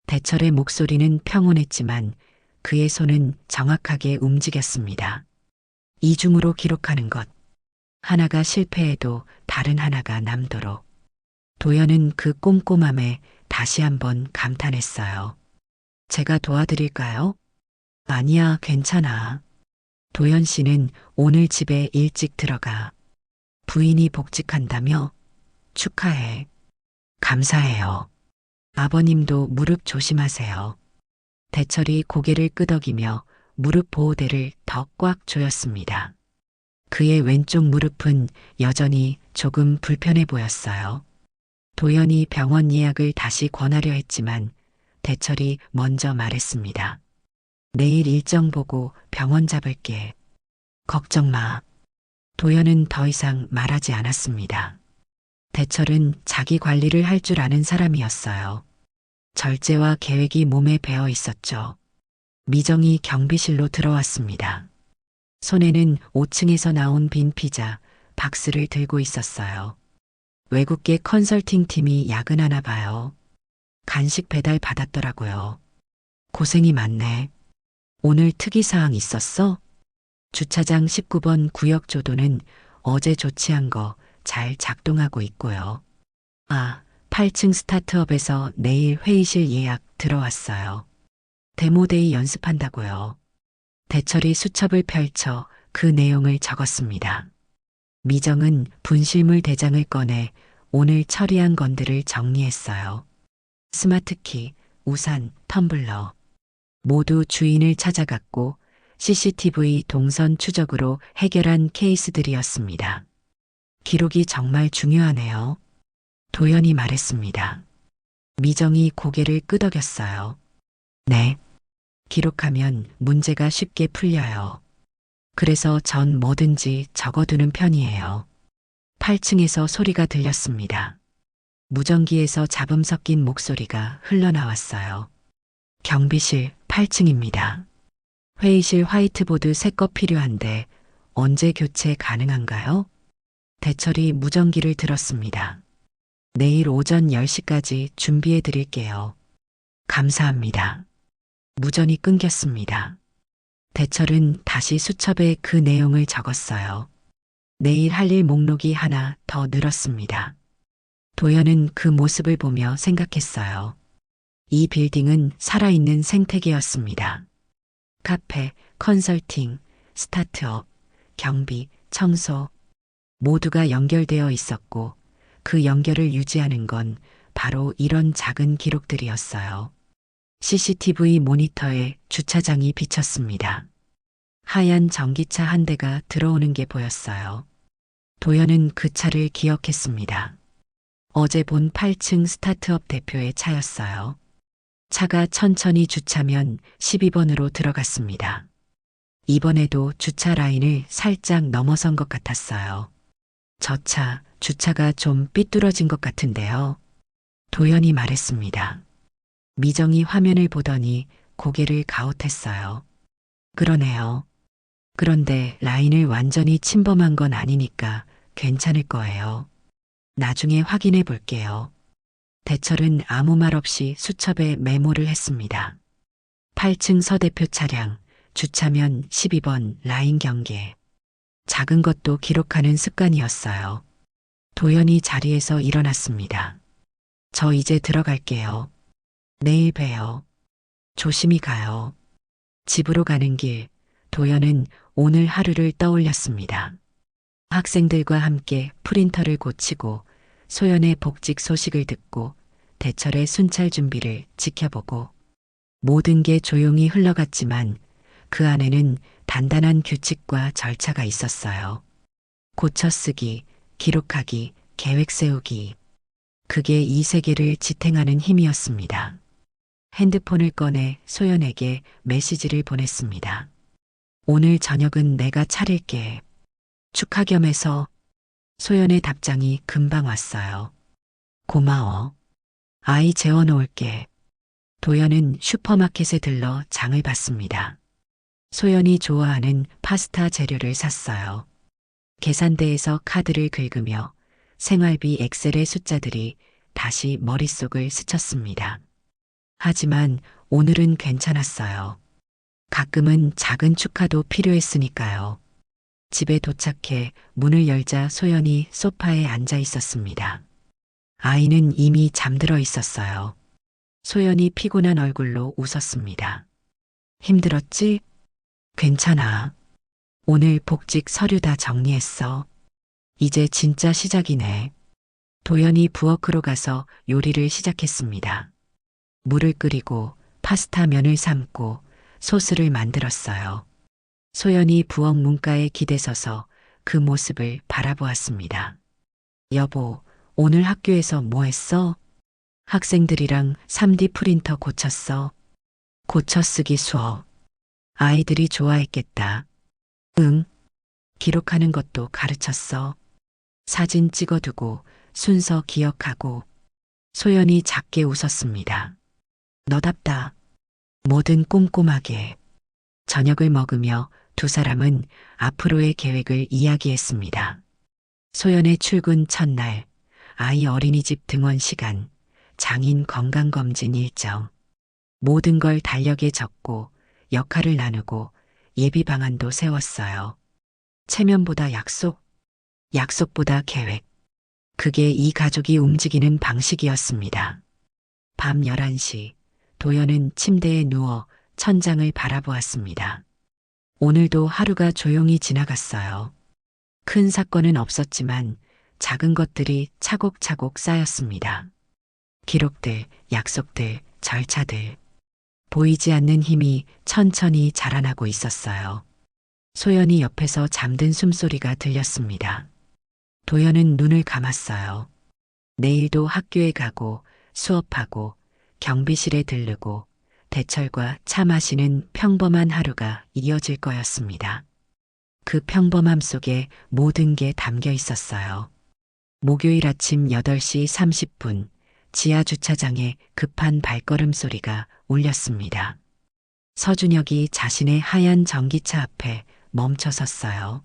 대철의 목소리는 평온했지만 그의 손은 정확하게 움직였습니다. 이중으로 기록하는 것. 하나가 실패해도 다른 하나가 남도록. 도연은 그 꼼꼼함에 다시 한번 감탄했어요. 제가 도와드릴까요? 아니야, 괜찮아. 도연 씨는 오늘 집에 일찍 들어가. 부인이 복직한다며? 축하해. 감사해요. 아버님도 무릎 조심하세요. 대철이 고개를 끄덕이며 무릎 보호대를 더 꽉 조였습니다. 그의 왼쪽 무릎은 여전히 조금 불편해 보였어요. 도연이 병원 예약을 다시 권하려 했지만 대철이 먼저 말했습니다. 내일 일정 보고 병원 잡을게. 걱정 마. 도연은 더 이상 말하지 않았습니다. 대철은 자기 관리를 할 줄 아는 사람이었어요. 절제와 계획이 몸에 배어 있었죠. 미정이 경비실로 들어왔습니다. 손에는 5층에서 나온 빈 피자 박스를 들고 있었어요. 외국계 컨설팅 팀이 야근하나 봐요. 간식 배달 받았더라고요. 고생이 많네. 오늘 특이사항 있었어? 주차장 19번 구역 조도는 어제 조치한 거 잘 작동하고 있고요. 아, 8층 스타트업에서 내일 회의실 예약 들어왔어요. 데모데이 연습한다고요. 대철이 수첩을 펼쳐 그 내용을 적었습니다. 미정은 분실물 대장을 꺼내 오늘 처리한 건들을 정리했어요. 스마트키, 우산, 텀블러. 모두 주인을 찾아갔고 CCTV 동선 추적으로 해결한 케이스들이었습니다. 기록이 정말 중요하네요. 도연이 말했습니다. 미정이 고개를 끄덕였어요. 네. 기록하면 문제가 쉽게 풀려요. 그래서 전 뭐든지 적어두는 편이에요. 8층에서 소리가 들렸습니다. 무전기에서 잡음 섞인 목소리가 흘러나왔어요. 경비실 8층입니다. 회의실 화이트보드 새 거 필요한데 언제 교체 가능한가요? 대철이 무전기를 들었습니다. 내일 오전 10시까지 준비해 드릴게요. 감사합니다. 무전이 끊겼습니다. 대철은 다시 수첩에 그 내용을 적었어요. 내일 할 일 목록이 하나 더 늘었습니다. 도연은 그 모습을 보며 생각했어요. 이 빌딩은 살아있는 생태계였습니다. 카페, 컨설팅, 스타트업, 경비, 청소 모두가 연결되어 있었고 그 연결을 유지하는 건 바로 이런 작은 기록들이었어요. CCTV 모니터에 주차장이 비쳤습니다. 하얀 전기차 한 대가 들어오는 게 보였어요. 도연은 그 차를 기억했습니다. 어제 본 8층 스타트업 대표의 차였어요. 차가 천천히 주차면 12번으로 들어갔습니다. 이번에도 주차 라인을 살짝 넘어선 것 같았어요. 저 차, 주차가 좀 삐뚤어진 것 같은데요. 도연이 말했습니다. 미정이 화면을 보더니 고개를 가웃했어요. 그러네요. 그런데 라인을 완전히 침범한 건 아니니까 괜찮을 거예요. 나중에 확인해 볼게요. 대철은 아무 말 없이 수첩에 메모를 했습니다. 8층 서 대표 차량, 주차면 12번 라인 경계. 작은 것도 기록하는 습관이었어요. 도연이 자리에서 일어났습니다. 저 이제 들어갈게요. 내일 봬요. 조심히 가요. 집으로 가는 길, 도연은 오늘 하루를 떠올렸습니다. 학생들과 함께 프린터를 고치고 소연의 복직 소식을 듣고 대철의 순찰 준비를 지켜보고 모든 게 조용히 흘러갔지만 그 안에는 단단한 규칙과 절차가 있었어요. 고쳐쓰기, 기록하기, 계획 세우기. 그게 이 세계를 지탱하는 힘이었습니다. 핸드폰을 꺼내 소연에게 메시지를 보냈습니다. 오늘 저녁은 내가 차릴게. 축하 겸해서. 소연의 답장이 금방 왔어요. 고마워. 아이 재워놓을게. 도연은 슈퍼마켓에 들러 장을 봤습니다. 소연이 좋아하는 파스타 재료를 샀어요. 계산대에서 카드를 긁으며 생활비 엑셀의 숫자들이 다시 머릿속을 스쳤습니다. 하지만 오늘은 괜찮았어요. 가끔은 작은 축하도 필요했으니까요. 집에 도착해 문을 열자 소연이 소파에 앉아 있었습니다. 아이는 이미 잠들어 있었어요. 소연이 피곤한 얼굴로 웃었습니다. 힘들었지? 괜찮아. 오늘 복직 서류 다 정리했어. 이제 진짜 시작이네. 도연이 부엌으로 가서 요리를 시작했습니다. 물을 끓이고 파스타 면을 삶고 소스를 만들었어요. 소연이 부엌 문가에 기대서서 그 모습을 바라보았습니다. 여보, 오늘 학교에서 뭐 했어? 학생들이랑 3D 프린터 고쳤어. 고쳐쓰기 수업. 아이들이 좋아했겠다. 응. 기록하는 것도 가르쳤어. 사진 찍어두고 순서 기억하고. 소연이 작게 웃었습니다. 너답다. 뭐든 꼼꼼하게. 저녁을 먹으며 두 사람은 앞으로의 계획을 이야기했습니다. 소연의 출근 첫날, 아이 어린이집 등원 시간, 장인 건강검진 일정. 모든 걸 달력에 적고 역할을 나누고 예비 방안도 세웠어요. 체면보다 약속, 약속보다 계획. 그게 이 가족이 움직이는 방식이었습니다. 밤 11시, 도연은 침대에 누워 천장을 바라보았습니다. 오늘도 하루가 조용히 지나갔어요. 큰 사건은 없었지만 작은 것들이 차곡차곡 쌓였습니다. 기록들, 약속들, 절차들. 보이지 않는 힘이 천천히 자라나고 있었어요. 소연이 옆에서 잠든 숨소리가 들렸습니다. 도연은 눈을 감았어요. 내일도 학교에 가고 수업하고 경비실에 들르고 대철과 차 마시는 평범한 하루가 이어질 거였습니다. 그 평범함 속에 모든 게 담겨 있었어요. 목요일 아침 8시 30분 지하 주차장에 급한 발걸음 소리가 울렸습니다. 서준혁이 자신의 하얀 전기차 앞에 멈춰 섰어요.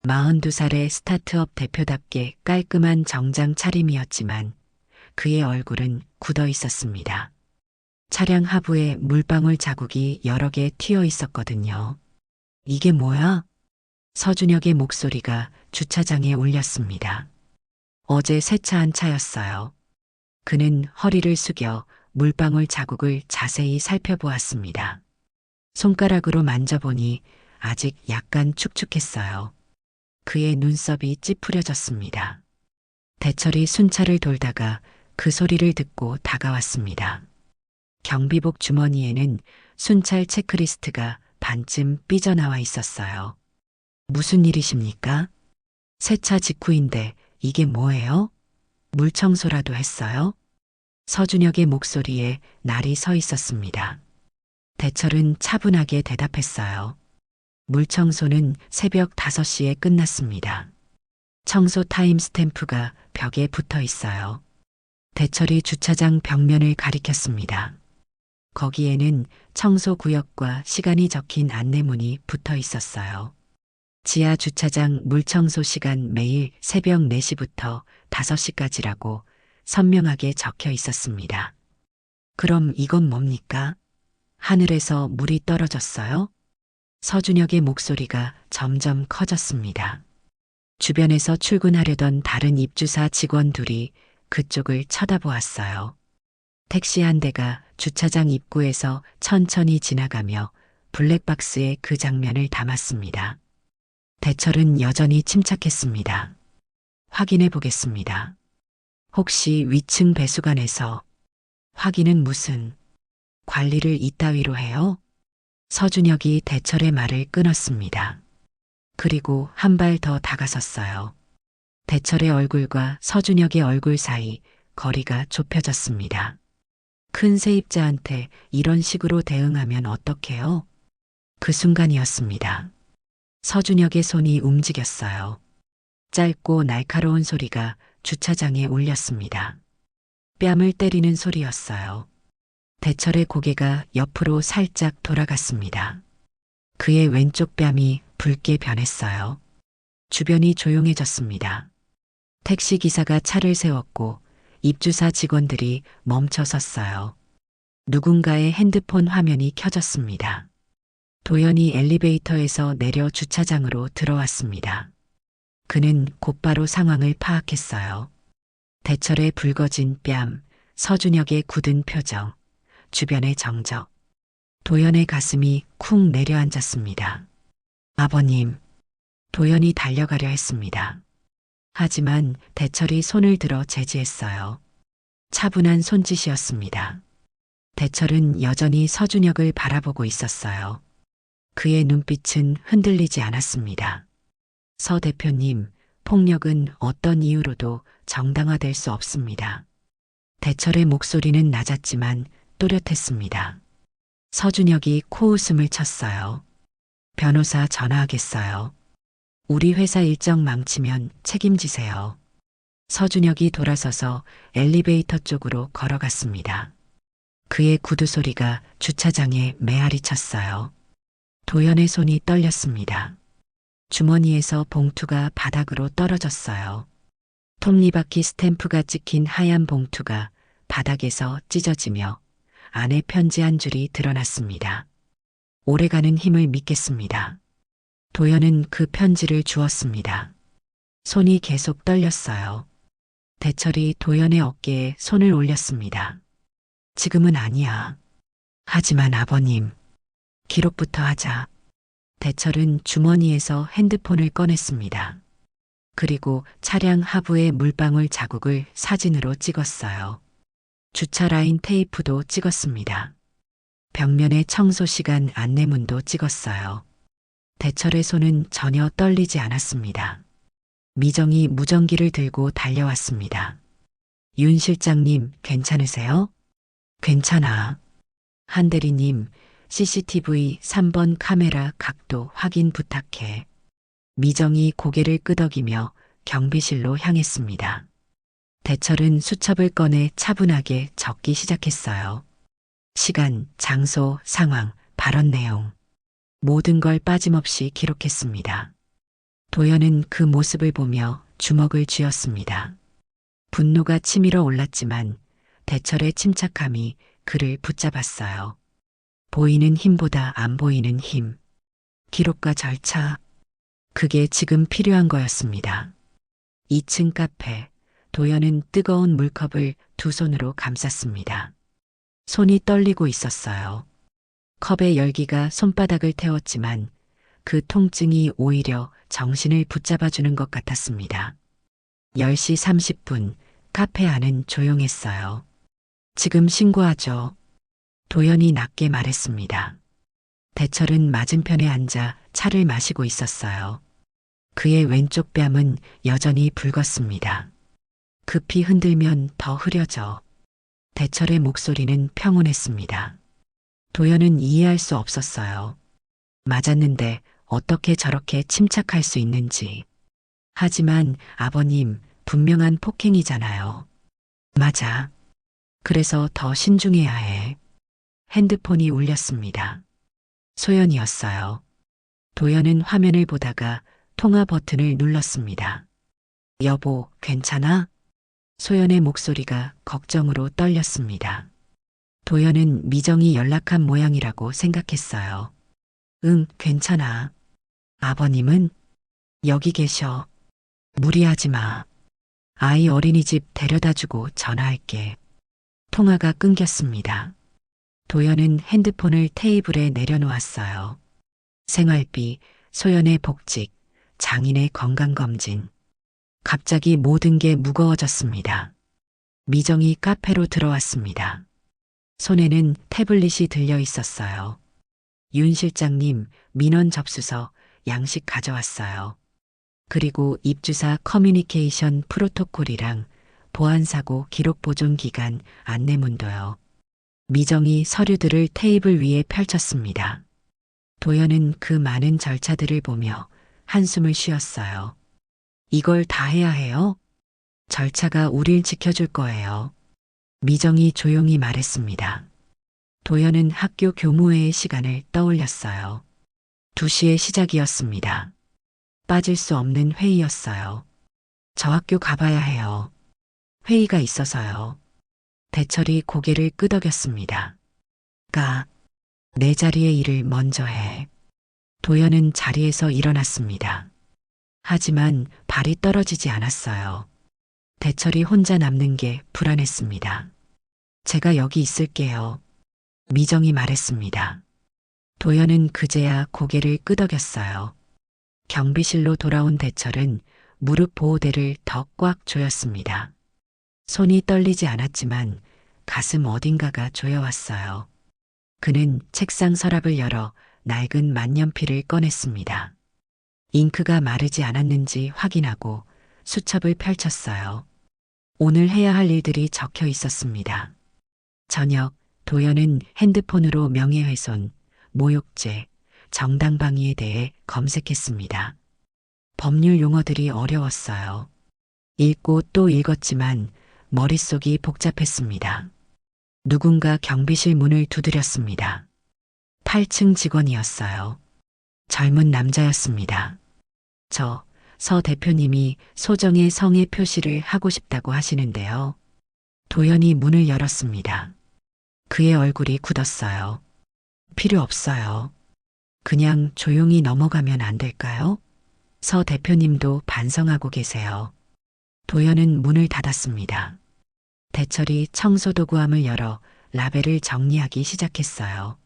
42살의 스타트업 대표답게 깔끔한 정장 차림이었지만 그의 얼굴은 굳어 있었습니다. 차량 하부에 물방울 자국이 여러 개 튀어 있었거든요. 이게 뭐야? 서준혁의 목소리가 주차장에 울렸습니다. 어제 세차한 차였어요. 그는 허리를 숙여 물방울 자국을 자세히 살펴보았습니다. 손가락으로 만져보니 아직 약간 축축했어요. 그의 눈썹이 찌푸려졌습니다. 대철이 순찰을 돌다가 그 소리를 듣고 다가왔습니다. 경비복 주머니에는 순찰 체크리스트가 반쯤 삐져나와 있었어요. 무슨 일이십니까? 세차 직후인데 이게 뭐예요? 물 청소라도 했어요? 서준혁의 목소리에 날이 서 있었습니다. 대철은 차분하게 대답했어요. 물 청소는 새벽 5시에 끝났습니다. 청소 타임 스탬프가 벽에 붙어 있어요. 대철이 주차장 벽면을 가리켰습니다. 거기에는 청소 구역과 시간이 적힌 안내문이 붙어 있었어요. 지하 주차장 물청소 시간 매일 새벽 4시부터 5시까지라고 선명하게 적혀 있었습니다. 그럼 이건 뭡니까? 하늘에서 물이 떨어졌어요? 서준혁의 목소리가 점점 커졌습니다. 주변에서 출근하려던 다른 입주사 직원 둘이 그쪽을 쳐다보았어요. 택시 한 대가 주차장 입구에서 천천히 지나가며 블랙박스에 그 장면을 담았습니다. 대철은 여전히 침착했습니다. 확인해 보겠습니다. 혹시 위층 배수관에서 확인은 무슨 관리를 이따위로 해요? 서준혁이 대철의 말을 끊었습니다. 그리고 한 발 더 다가섰어요. 대철의 얼굴과 서준혁의 얼굴 사이 거리가 좁혀졌습니다. 큰 세입자한테 이런 식으로 대응하면 어떡해요? 그 순간이었습니다. 서준혁의 손이 움직였어요. 짧고 날카로운 소리가 주차장에 울렸습니다. 뺨을 때리는 소리였어요. 대철의 고개가 옆으로 살짝 돌아갔습니다. 그의 왼쪽 뺨이 붉게 변했어요. 주변이 조용해졌습니다. 택시 기사가 차를 세웠고 입주사 직원들이 멈춰 섰어요. 누군가의 핸드폰 화면이 켜졌습니다. 도연이 엘리베이터에서 내려 주차장으로 들어왔습니다. 그는 곧바로 상황을 파악했어요. 대철의 붉어진 뺨, 서준혁의 굳은 표정, 주변의 정적. 도연의 가슴이 쿵 내려앉았습니다. 아버님, 도연이 달려가려 했습니다. 하지만 대철이 손을 들어 제지했어요. 차분한 손짓이었습니다. 대철은 여전히 서준혁을 바라보고 있었어요. 그의 눈빛은 흔들리지 않았습니다. 서 대표님, 폭력은 어떤 이유로도 정당화될 수 없습니다. 대철의 목소리는 낮았지만 또렷했습니다. 서준혁이 코웃음을 쳤어요. 변호사 전화하겠어요. 우리 회사 일정 망치면 책임지세요. 서준혁이 돌아서서 엘리베이터 쪽으로 걸어갔습니다. 그의 구두 소리가 주차장에 메아리 쳤어요. 도연의 손이 떨렸습니다. 주머니에서 봉투가 바닥으로 떨어졌어요. 톱니바퀴 스탬프가 찍힌 하얀 봉투가 바닥에서 찢어지며 안에 편지 한 줄이 드러났습니다. 오래가는 힘을 믿겠습니다. 도연은 그 편지를 주었습니다. 손이 계속 떨렸어요. 대철이 도연의 어깨에 손을 올렸습니다. 지금은 아니야. 하지만 아버님, 기록부터 하자. 대철은 주머니에서 핸드폰을 꺼냈습니다. 그리고 차량 하부의 물방울 자국을 사진으로 찍었어요. 주차 라인 테이프도 찍었습니다. 벽면에 청소 시간 안내문도 찍었어요. 대철의 손은 전혀 떨리지 않았습니다. 미정이 무전기를 들고 달려왔습니다. 윤 실장님, 괜찮으세요? 괜찮아. 한 대리님, CCTV 3번 카메라 각도 확인 부탁해. 미정이 고개를 끄덕이며 경비실로 향했습니다. 대철은 수첩을 꺼내 차분하게 적기 시작했어요. 시간, 장소, 상황, 발언 내용. 모든 걸 빠짐없이 기록했습니다. 도연은 그 모습을 보며 주먹을 쥐었습니다. 분노가 치밀어 올랐지만 대철의 침착함이 그를 붙잡았어요. 보이는 힘보다 안 보이는 힘. 기록과 절차. 그게 지금 필요한 거였습니다. 2층 카페. 도연은 뜨거운 물컵을 두 손으로 감쌌습니다. 손이 떨리고 있었어요. 컵의 열기가 손바닥을 태웠지만 그 통증이 오히려 정신을 붙잡아주는 것 같았습니다. 10시 30분 카페 안은 조용했어요. 지금 신고하죠. 도연이 낮게 말했습니다. 대철은 맞은편에 앉아 차를 마시고 있었어요. 그의 왼쪽 뺨은 여전히 붉었습니다. 급히 흔들면 더 흐려져. 대철의 목소리는 평온했습니다. 도연은 이해할 수 없었어요. 맞았는데 어떻게 저렇게 침착할 수 있는지. 하지만 아버님, 분명한 폭행이잖아요. 맞아. 그래서 더 신중해야 해. 핸드폰이 울렸습니다. 소연이었어요. 도연은 화면을 보다가 통화 버튼을 눌렀습니다. 여보, 괜찮아? 소연의 목소리가 걱정으로 떨렸습니다. 도연은 미정이 연락한 모양이라고 생각했어요. 응, 괜찮아. 아버님은? 여기 계셔. 무리하지 마. 아이 어린이집 데려다주고 전화할게. 통화가 끊겼습니다. 도연은 핸드폰을 테이블에 내려놓았어요. 생활비, 소연의 복직, 장인의 건강검진. 갑자기 모든 게 무거워졌습니다. 미정이 카페로 들어왔습니다. 손에는 태블릿이 들려 있었어요. 윤 실장님, 민원 접수서, 양식 가져왔어요. 그리고 입주사 커뮤니케이션 프로토콜이랑 보안사고 기록 보존 기간 안내문도요. 미정이 서류들을 테이블 위에 펼쳤습니다. 도연은 그 많은 절차들을 보며 한숨을 쉬었어요. 이걸 다 해야 해요? 절차가 우릴 지켜줄 거예요. 미정이 조용히 말했습니다. 도연은 학교 교무회의 시간을 떠올렸어요. 2시의 시작이었습니다. 빠질 수 없는 회의였어요. 저 학교 가봐야 해요. 회의가 있어서요. 대철이 고개를 끄덕였습니다. 내 자리의 일을 먼저 해. 도연은 자리에서 일어났습니다. 하지만 발이 떨어지지 않았어요. 대철이 혼자 남는 게 불안했습니다. 제가 여기 있을게요. 미정이 말했습니다. 도연은 그제야 고개를 끄덕였어요. 경비실로 돌아온 대철은 무릎 보호대를 더 꽉 조였습니다. 손이 떨리지 않았지만 가슴 어딘가가 조여왔어요. 그는 책상 서랍을 열어 낡은 만년필을 꺼냈습니다. 잉크가 마르지 않았는지 확인하고 수첩을 펼쳤어요. 오늘 해야 할 일들이 적혀 있었습니다. 저녁, 도연은 핸드폰으로 명예훼손, 모욕죄, 정당방위에 대해 검색했습니다. 법률 용어들이 어려웠어요. 읽고 또 읽었지만 머릿속이 복잡했습니다. 누군가 경비실 문을 두드렸습니다. 8층 직원이었어요. 젊은 남자였습니다. 서 대표님이 소정의 성의 표시를 하고 싶다고 하시는데요. 도연이 문을 열었습니다. 그의 얼굴이 굳었어요. 필요 없어요. 그냥 조용히 넘어가면 안 될까요? 서 대표님도 반성하고 계세요. 도연은 문을 닫았습니다. 대철이 청소도구함을 열어 라벨을 정리하기 시작했어요.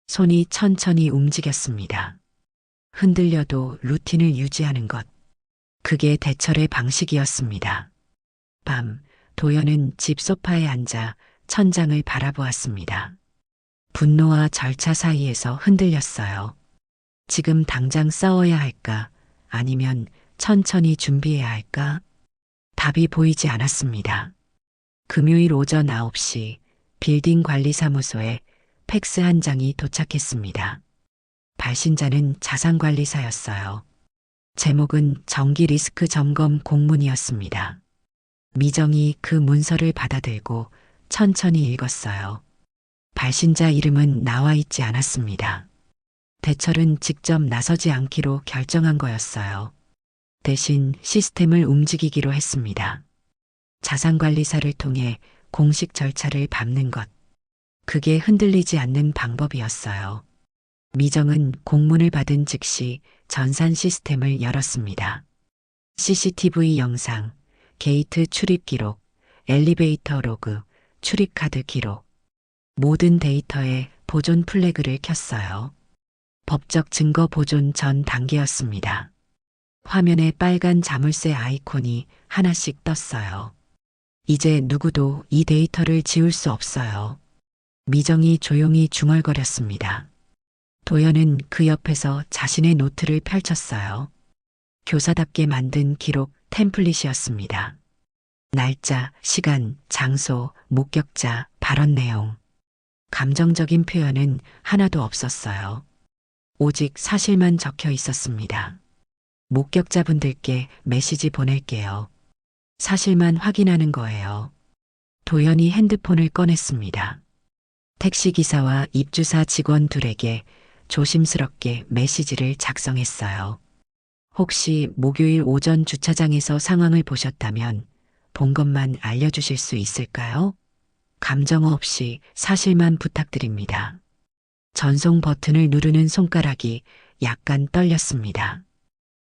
손이 천천히 움직였습니다. 흔들려도 루틴을 유지하는 것. 그게 대철의 방식이었습니다. 밤, 도연은 집 소파에 앉아 천장을 바라보았습니다. 분노와 절차 사이에서 흔들렸어요. 지금 당장 싸워야 할까? 아니면 천천히 준비해야 할까? 답이 보이지 않았습니다. 금요일 오전 9시 빌딩 관리사무소에 팩스 한 장이 도착했습니다. 발신자는 자산관리사였어요. 제목은 정기 리스크 점검 공문이었습니다. 미정이 그 문서를 받아들고 천천히 읽었어요. 발신자 이름은 나와 있지 않았습니다. 대철은 직접 나서지 않기로 결정한 거였어요. 대신 시스템을 움직이기로 했습니다. 자산관리사를 통해 공식 절차를 밟는 것. 그게 흔들리지 않는 방법이었어요. 미정은 공문을 받은 즉시 전산 시스템을 열었습니다. CCTV 영상, 게이트 출입 기록, 엘리베이터 로그, 출입카드 기록. 모든 데이터에 보존 플래그를 켰어요. 법적 증거 보존 전 단계였습니다. 화면에 빨간 자물쇠 아이콘이 하나씩 떴어요. 이제 누구도 이 데이터를 지울 수 없어요. 미정이 조용히 중얼거렸습니다. 도연은 그 옆에서 자신의 노트를 펼쳤어요. 교사답게 만든 기록 템플릿이었습니다. 날짜, 시간, 장소, 목격자, 발언 내용. 감정적인 표현은 하나도 없었어요. 오직 사실만 적혀 있었습니다. 목격자분들께 메시지 보낼게요. 사실만 확인하는 거예요. 도연이 핸드폰을 꺼냈습니다. 택시기사와 입주사 직원 둘에게 조심스럽게 메시지를 작성했어요. 혹시 목요일 오전 주차장에서 상황을 보셨다면 본 것만 알려주실 수 있을까요? 감정 없이 사실만 부탁드립니다. 전송 버튼을 누르는 손가락이 약간 떨렸습니다.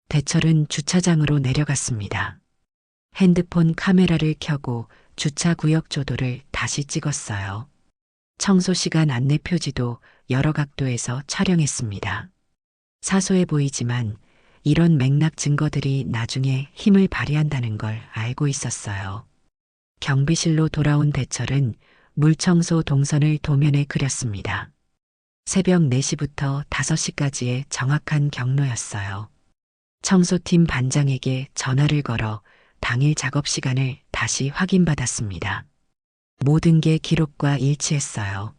대철은 주차장으로 내려갔습니다. 핸드폰 카메라를 켜고 주차구역 조도를 다시 찍었어요. 청소시간 안내 표지도 여러 각도에서 촬영했습니다. 사소해 보이지만 이런 맥락 증거들이 나중에 힘을 발휘한다는 걸 알고 있었어요. 경비실로 돌아온 대철은 물청소 동선을 도면에 그렸습니다. 새벽 4시부터 5시까지의 정확한 경로였어요. 청소팀 반장에게 전화를 걸어 당일 작업 시간을 다시 확인받았습니다. 모든 게 기록과 일치했어요.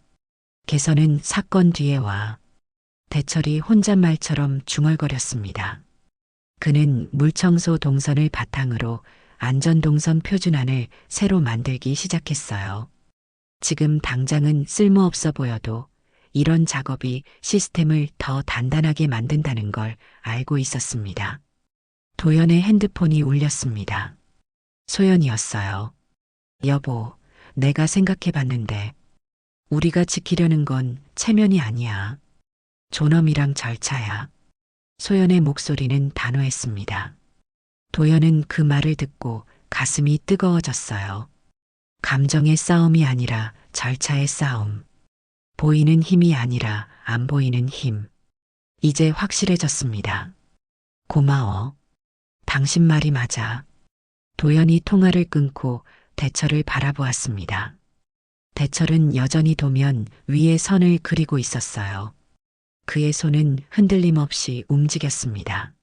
개선은 사건 뒤에 와. 대철이 혼잣말처럼 중얼거렸습니다. 그는 물청소 동선을 바탕으로 안전동선 표준안을 새로 만들기 시작했어요. 지금 당장은 쓸모없어 보여도 이런 작업이 시스템을 더 단단하게 만든다는 걸 알고 있었습니다. 도연의 핸드폰이 울렸습니다. 소연이었어요. 여보, 내가 생각해 봤는데 우리가 지키려는 건 체면이 아니야. 존엄이랑 절차야. 소연의 목소리는 단호했습니다. 도연은 그 말을 듣고 가슴이 뜨거워졌어요. 감정의 싸움이 아니라 절차의 싸움. 보이는 힘이 아니라 안 보이는 힘. 이제 확실해졌습니다. 고마워. 당신 말이 맞아. 도연이 통화를 끊고 대철을 바라보았습니다. 대철은 여전히 도면 위에 선을 그리고 있었어요. 그의 손은 흔들림 없이 움직였습니다.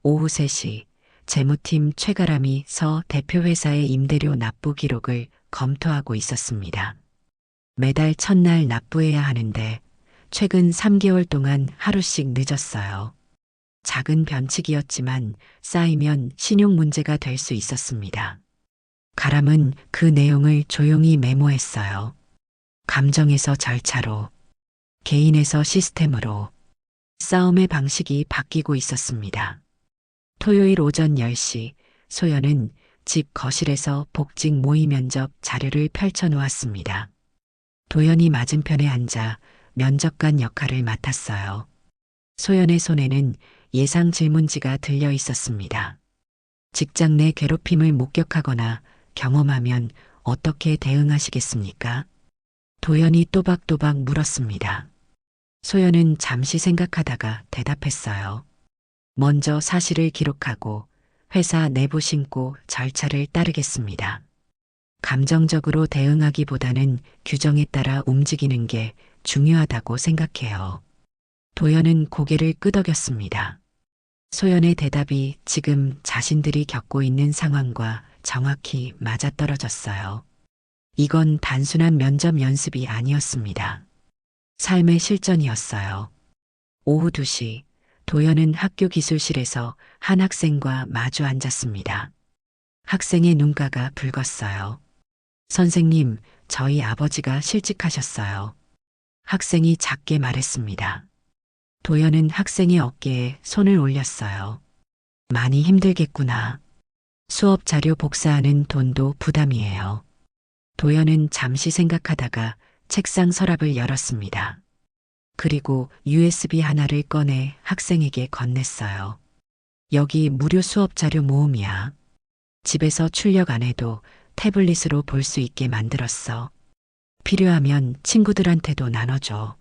오후 3시 재무팀 최가람이 서 대표 회사의 임대료 납부 기록을 검토하고 있었습니다. 매달 첫날 납부해야 하는데 최근 3개월 동안 하루씩 늦었어요. 작은 변칙이었지만 쌓이면 신용 문제가 될 수 있었습니다. 가람은 그 내용을 조용히 메모했어요. 감정에서 절차로, 개인에서 시스템으로 싸움의 방식이 바뀌고 있었습니다. 토요일 오전 10시 소연은 집 거실에서 복직 모의 면접 자료를 펼쳐 놓았습니다. 도연이 맞은편에 앉아 면접관 역할을 맡았어요. 소연의 손에는 예상 질문지가 들려 있었습니다. 직장 내 괴롭힘을 목격하거나 경험하면 어떻게 대응하시겠습니까? 도연이 또박또박 물었습니다. 소연은 잠시 생각하다가 대답했어요. 먼저 사실을 기록하고 회사 내부 신고 절차를 따르겠습니다. 감정적으로 대응하기보다는 규정에 따라 움직이는 게 중요하다고 생각해요. 도연은 고개를 끄덕였습니다. 소연의 대답이 지금 자신들이 겪고 있는 상황과 정확히 맞아떨어졌어요. 이건 단순한 면접 연습이 아니었습니다. 삶의 실전이었어요. 오후 2시 도연은 학교 기술실에서 한 학생과 마주 앉았습니다. 학생의 눈가가 붉었어요. 선생님, 저희 아버지가 실직하셨어요. 학생이 작게 말했습니다. 도연은 학생의 어깨에 손을 올렸어요. 많이 힘들겠구나. 수업 자료 복사하는 돈도 부담이에요. 도연은 잠시 생각하다가 책상 서랍을 열었습니다. 그리고 USB 하나를 꺼내 학생에게 건넸어요. 여기 무료 수업 자료 모음이야. 집에서 출력 안 해도 태블릿으로 볼 수 있게 만들었어. 필요하면 친구들한테도 나눠줘.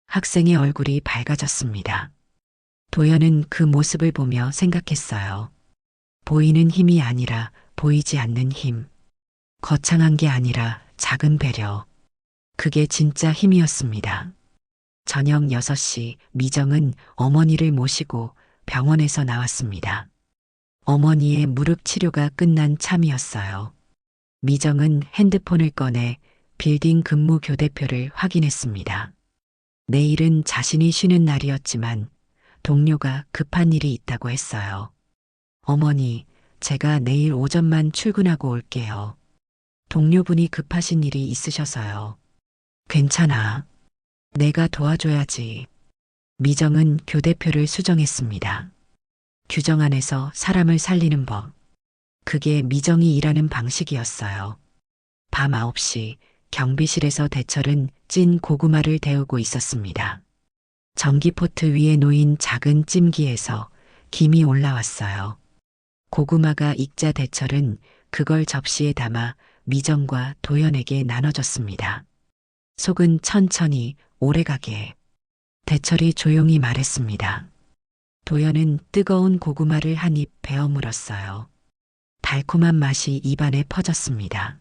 학생의 얼굴이 밝아졌습니다. 도연은 그 모습을 보며 생각했어요. 보이는 힘이 아니라 보이지 않는 힘. 거창한 게 아니라 작은 배려. 그게 진짜 힘이었습니다. 저녁 6시 미정은 어머니를 모시고 병원에서 나왔습니다. 어머니의 무릎 치료가 끝난 참이었어요. 미정은 핸드폰을 꺼내 빌딩 근무 교대표를 확인했습니다. 내일은 자신이 쉬는 날이었지만 동료가 급한 일이 있다고 했어요. 어머니, 제가 내일 오전만 출근하고 올게요. 동료분이 급하신 일이 있으셔서요. 괜찮아. 내가 도와줘야지. 미정은 교대표를 수정했습니다. 규정 안에서 사람을 살리는 법. 그게 미정이 일하는 방식이었어요. 밤 9시 경비실에서 대철은 찐 고구마를 데우고 있었습니다. 전기포트 위에 놓인 작은 찜기에서 김이 올라왔어요. 고구마가 익자 대철은 그걸 접시에 담아 미정과 도연에게 나눠줬습니다. 속은 천천히 오래가게. 대철이 조용히 말했습니다. 도연은 뜨거운 고구마를 한 입 베어 물었어요. 달콤한 맛이 입안에 퍼졌습니다.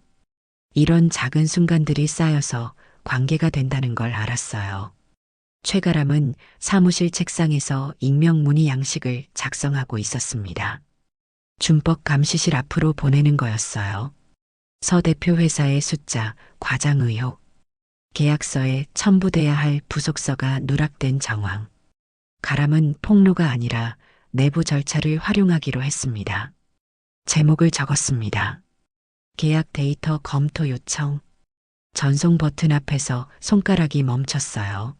이런 작은 순간들이 쌓여서 관계가 된다는 걸 알았어요. 최가람은 사무실 책상에서 익명 문의 양식을 작성하고 있었습니다. 준법 감시실 앞으로 보내는 거였어요. 서 대표 회사의 숫자, 과장 의혹, 계약서에 첨부돼야 할 부속서가 누락된 정황. 가람은 폭로가 아니라 내부 절차를 활용하기로 했습니다. 제목을 적었습니다. 계약 데이터 검토 요청. 전송 버튼 앞에서 손가락이 멈췄어요.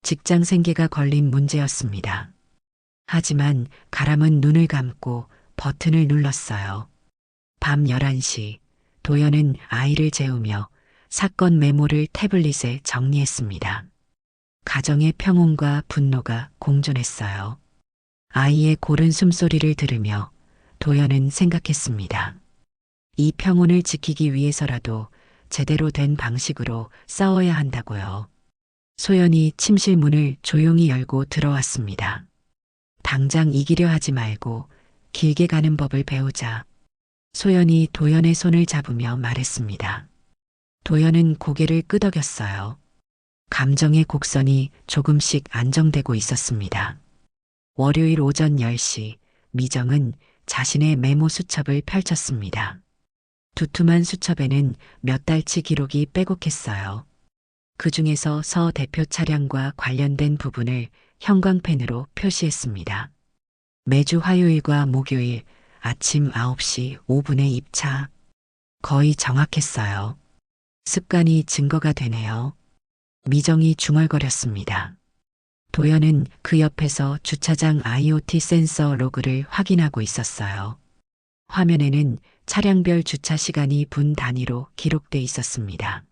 직장 생계가 걸린 문제였습니다. 하지만 가람은 눈을 감고 버튼을 눌렀어요. 밤 11시 도연은 아이를 재우며 사건 메모를 태블릿에 정리했습니다. 가정의 평온과 분노가 공존했어요. 아이의 고른 숨소리를 들으며 도연은 생각했습니다. 이 평온을 지키기 위해서라도 제대로 된 방식으로 싸워야 한다고요. 소연이 침실 문을 조용히 열고 들어왔습니다. 당장 이기려 하지 말고 길게 가는 법을 배우자. 소연이 도연의 손을 잡으며 말했습니다. 도연은 고개를 끄덕였어요. 감정의 곡선이 조금씩 안정되고 있었습니다. 월요일 오전 10시 미정은 자신의 메모 수첩을 펼쳤습니다. 두툼한 수첩에는 몇 달치 기록이 빼곡했어요. 그 중에서 서 대표 차량과 관련된 부분을 형광펜으로 표시했습니다. 매주 화요일과 목요일 아침 9시 5분에 입차. 거의 정확했어요. 습관이 증거가 되네요. 미정이 중얼거렸습니다. 도연은 그 옆에서 주차장 IoT 센서 로그를 확인하고 있었어요. 화면에는 차량별 주차 시간이 분 단위로 기록돼 있었습니다.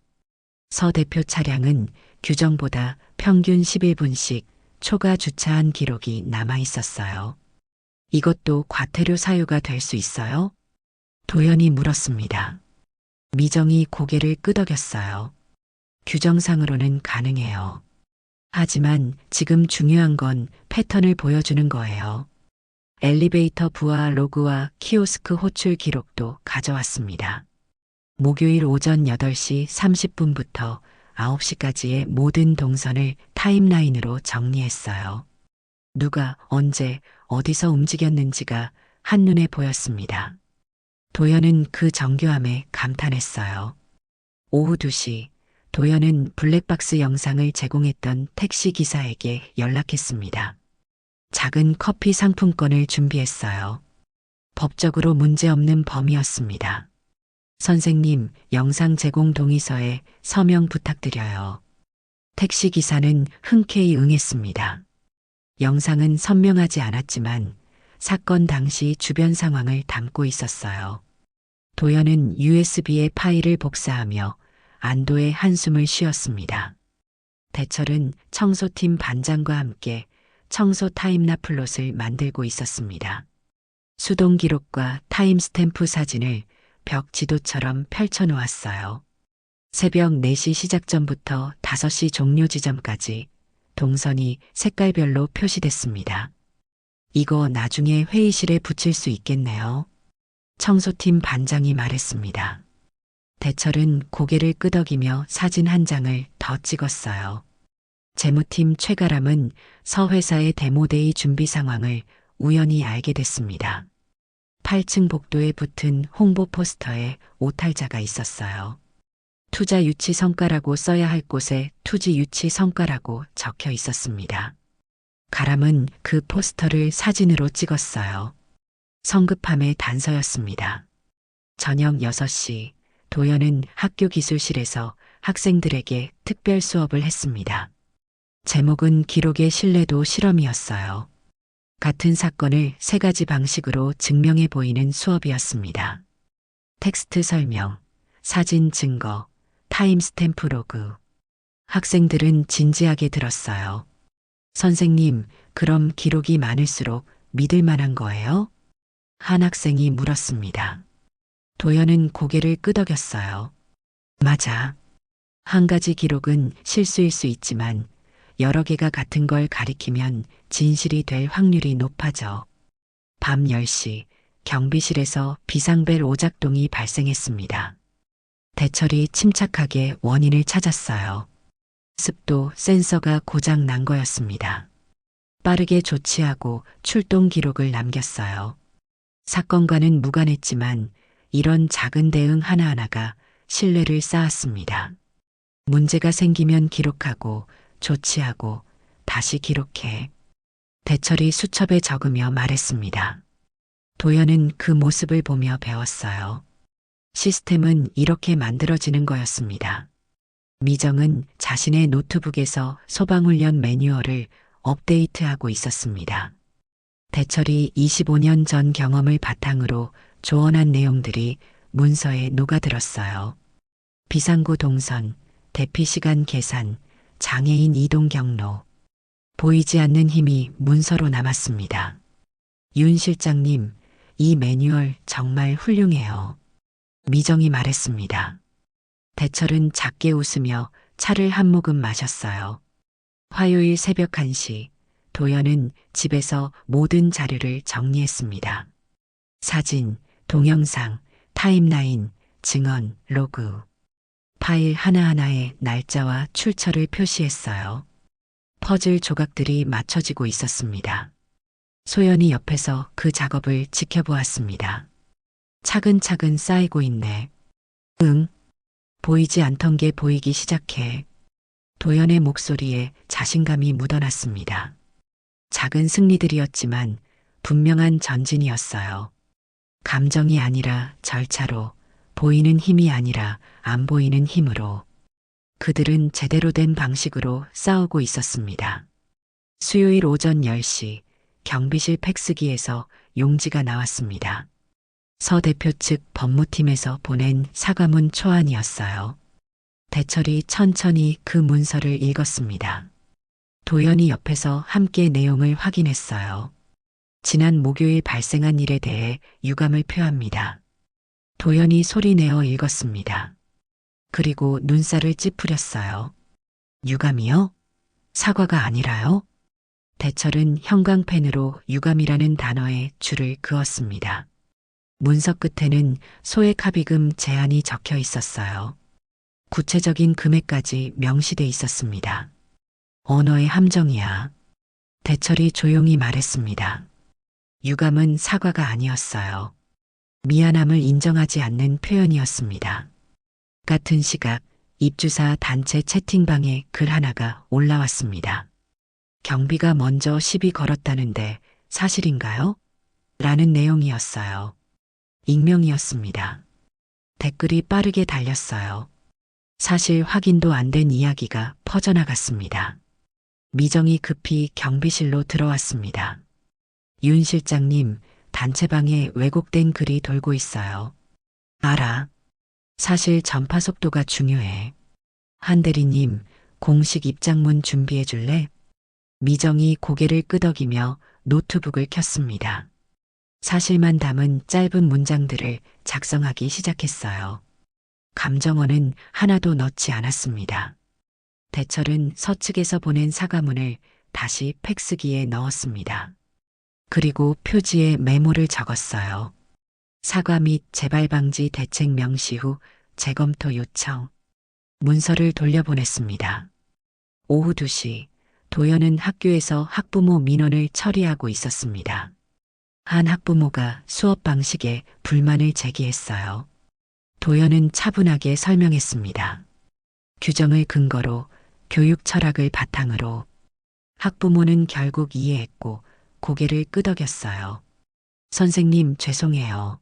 서 대표 차량은 규정보다 평균 11분씩 초과 주차한 기록이 남아 있었어요. 이것도 과태료 사유가 될 수 있어요? 도연이 물었습니다. 미정이 고개를 끄덕였어요. 규정상으로는 가능해요. 하지만 지금 중요한 건 패턴을 보여주는 거예요. 엘리베이터 부하 로그와 키오스크 호출 기록도 가져왔습니다. 목요일 오전 8시 30분부터 9시까지의 모든 동선을 타임라인으로 정리했어요. 누가 언제 어디서 움직였는지가 한눈에 보였습니다. 도연은 그 정교함에 감탄했어요. 오후 2시 도연은 블랙박스 영상을 제공했던 택시 기사에게 연락했습니다. 작은 커피 상품권을 준비했어요. 법적으로 문제없는 범위였습니다. 선생님, 영상 제공 동의서에 서명 부탁드려요. 택시 기사는 흔쾌히 응했습니다. 영상은 선명하지 않았지만 사건 당시 주변 상황을 담고 있었어요. 도연은 USB에 파일을 복사하며 안도의 한숨을 쉬었습니다. 대철은 청소팀 반장과 함께 청소 타임lap 플롯을 만들고 있었습니다. 수동 기록과 타임스탬프 사진을 벽 지도처럼 펼쳐놓았어요. 새벽 4시 시작 전부터 5시 종료 지점까지 동선이 색깔별로 표시됐습니다. 이거 나중에 회의실에 붙일 수 있겠네요. 청소팀 반장이 말했습니다. 대철은 고개를 끄덕이며 사진 한 장을 더 찍었어요. 재무팀 최가람은 서 회사의 데모데이 준비 상황을 우연히 알게 됐습니다. 8층 복도에 붙은 홍보 포스터에 오탈자가 있었어요. 투자 유치 성과라고 써야 할 곳에 투지 유치 성과라고 적혀 있었습니다. 가람은 그 포스터를 사진으로 찍었어요. 성급함의 단서였습니다. 저녁 6시 도연은 학교 기술실에서 학생들에게 특별 수업을 했습니다. 제목은 기록의 신뢰도 실험이었어요. 같은 사건을 3가지 방식으로 증명해 보이는 수업이었습니다. 텍스트 설명, 사진 증거, 타임스탬프 로그. 학생들은 진지하게 들었어요. 선생님, 그럼 기록이 많을수록 믿을 만한 거예요? 한 학생이 물었습니다. 도연은 고개를 끄덕였어요. 맞아. 한 가지 기록은 실수일 수 있지만 여러 개가 같은 걸 가리키면 진실이 될 확률이 높아져. 밤 10시 경비실에서 비상벨 오작동이 발생했습니다. 대철이 침착하게 원인을 찾았어요. 습도 센서가 고장 난 거였습니다. 빠르게 조치하고 출동 기록을 남겼어요. 사건과는 무관했지만 이런 작은 대응 하나하나가 신뢰를 쌓았습니다. 문제가 생기면 기록하고 조치하고 다시 기록해. 대철이 수첩에 적으며 말했습니다. 도연은 그 모습을 보며 배웠어요. 시스템은 이렇게 만들어지는 거였습니다. 미정은 자신의 노트북에서 소방훈련 매뉴얼을 업데이트하고 있었습니다. 대철이 25년 전 경험을 바탕으로 조언한 내용들이 문서에 녹아들었어요. 비상구 동선, 대피 시간 계산, 장애인 이동 경로. 보이지 않는 힘이 문서로 남았습니다. 윤 실장님, 이 매뉴얼 정말 훌륭해요. 미정이 말했습니다. 대철은 작게 웃으며 차를 한 모금 마셨어요. 화요일 새벽 1시 도연은 집에서 모든 자료를 정리했습니다. 사진, 동영상, 타임라인, 증언, 로그. 파일 하나하나에 날짜와 출처를 표시했어요. 퍼즐 조각들이 맞춰지고 있었습니다. 소연이 옆에서 그 작업을 지켜보았습니다. 차근차근 쌓이고 있네. 응. 보이지 않던 게 보이기 시작해. 도연의 목소리에 자신감이 묻어났습니다. 작은 승리들이었지만 분명한 전진이었어요. 감정이 아니라 절차로, 보이는 힘이 아니라 안 보이는 힘으로. 그들은 제대로 된 방식으로 싸우고 있었습니다. 수요일 오전 10시 경비실 팩스기에서 용지가 나왔습니다. 서 대표 측 법무팀에서 보낸 사과문 초안이었어요. 대철이 천천히 그 문서를 읽었습니다. 도연이 옆에서 함께 내용을 확인했어요. 지난 목요일 발생한 일에 대해 유감을 표합니다. 도연이 소리내어 읽었습니다. 그리고 눈살을 찌푸렸어요. 유감이요? 사과가 아니라요? 대철은 형광펜으로 유감이라는 단어에 줄을 그었습니다. 문서 끝에는 소액 합의금 제한이 적혀 있었어요. 구체적인 금액까지 명시돼 있었습니다. 언어의 함정이야. 대철이 조용히 말했습니다. 유감은 사과가 아니었어요. 미안함을 인정하지 않는 표현이었습니다. 같은 시각 입주사 단체 채팅방에 글 하나가 올라왔습니다. 경비가 먼저 시비 걸었다는데 사실인가요? 라는 내용이었어요. 익명이었습니다. 댓글이 빠르게 달렸어요. 사실 확인도 안 된 이야기가 퍼져나갔습니다. 미정이 급히 경비실로 들어왔습니다. 윤 실장님, 단체방에 왜곡된 글이 돌고 있어요. 알아. 사실 전파 속도가 중요해. 한 대리님, 공식 입장문 준비해 줄래? 미정이 고개를 끄덕이며 노트북을 켰습니다. 사실만 담은 짧은 문장들을 작성하기 시작했어요. 감정어는 하나도 넣지 않았습니다. 대철은 서측에서 보낸 사과문을 다시 팩스기에 넣었습니다. 그리고 표지에 메모를 적었어요. 사과 및 재발 방지 대책 명시 후 재검토 요청. 문서를 돌려보냈습니다. 오후 2시 도연은 학교에서 학부모 민원을 처리하고 있었습니다. 한 학부모가 수업 방식에 불만을 제기했어요. 도연은 차분하게 설명했습니다. 규정을 근거로 교육 철학을 바탕으로. 학부모는 결국 이해했고 고개를 끄덕였어요. 선생님, 죄송해요.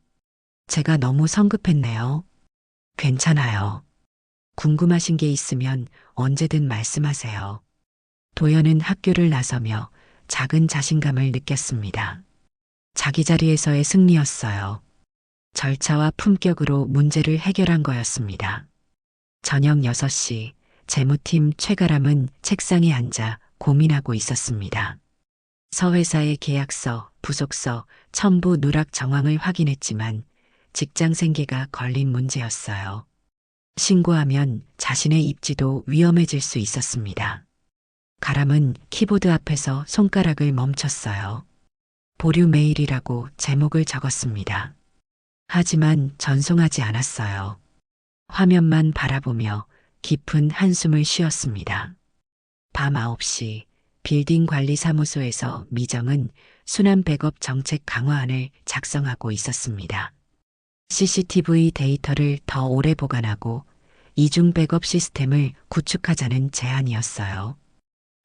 제가 너무 성급했네요. 괜찮아요. 궁금하신 게 있으면 언제든 말씀하세요. 도연은 학교를 나서며 작은 자신감을 느꼈습니다. 자기 자리에서의 승리였어요. 절차와 품격으로 문제를 해결한 거였습니다. 저녁 6시 재무팀 최가람은 책상에 앉아 고민하고 있었습니다. 서회사의 계약서, 부속서, 첨부 누락 정황을 확인했지만 직장 생계가 걸린 문제였어요. 신고하면 자신의 입지도 위험해질 수 있었습니다. 가람은 키보드 앞에서 손가락을 멈췄어요. 보류 메일이라고 제목을 적었습니다. 하지만 전송하지 않았어요. 화면만 바라보며 깊은 한숨을 쉬었습니다. 밤 9시 빌딩 관리사무소에서 미정은 순환 백업 정책 강화안을 작성하고 있었습니다. CCTV 데이터를 더 오래 보관하고 이중 백업 시스템을 구축하자는 제안이었어요.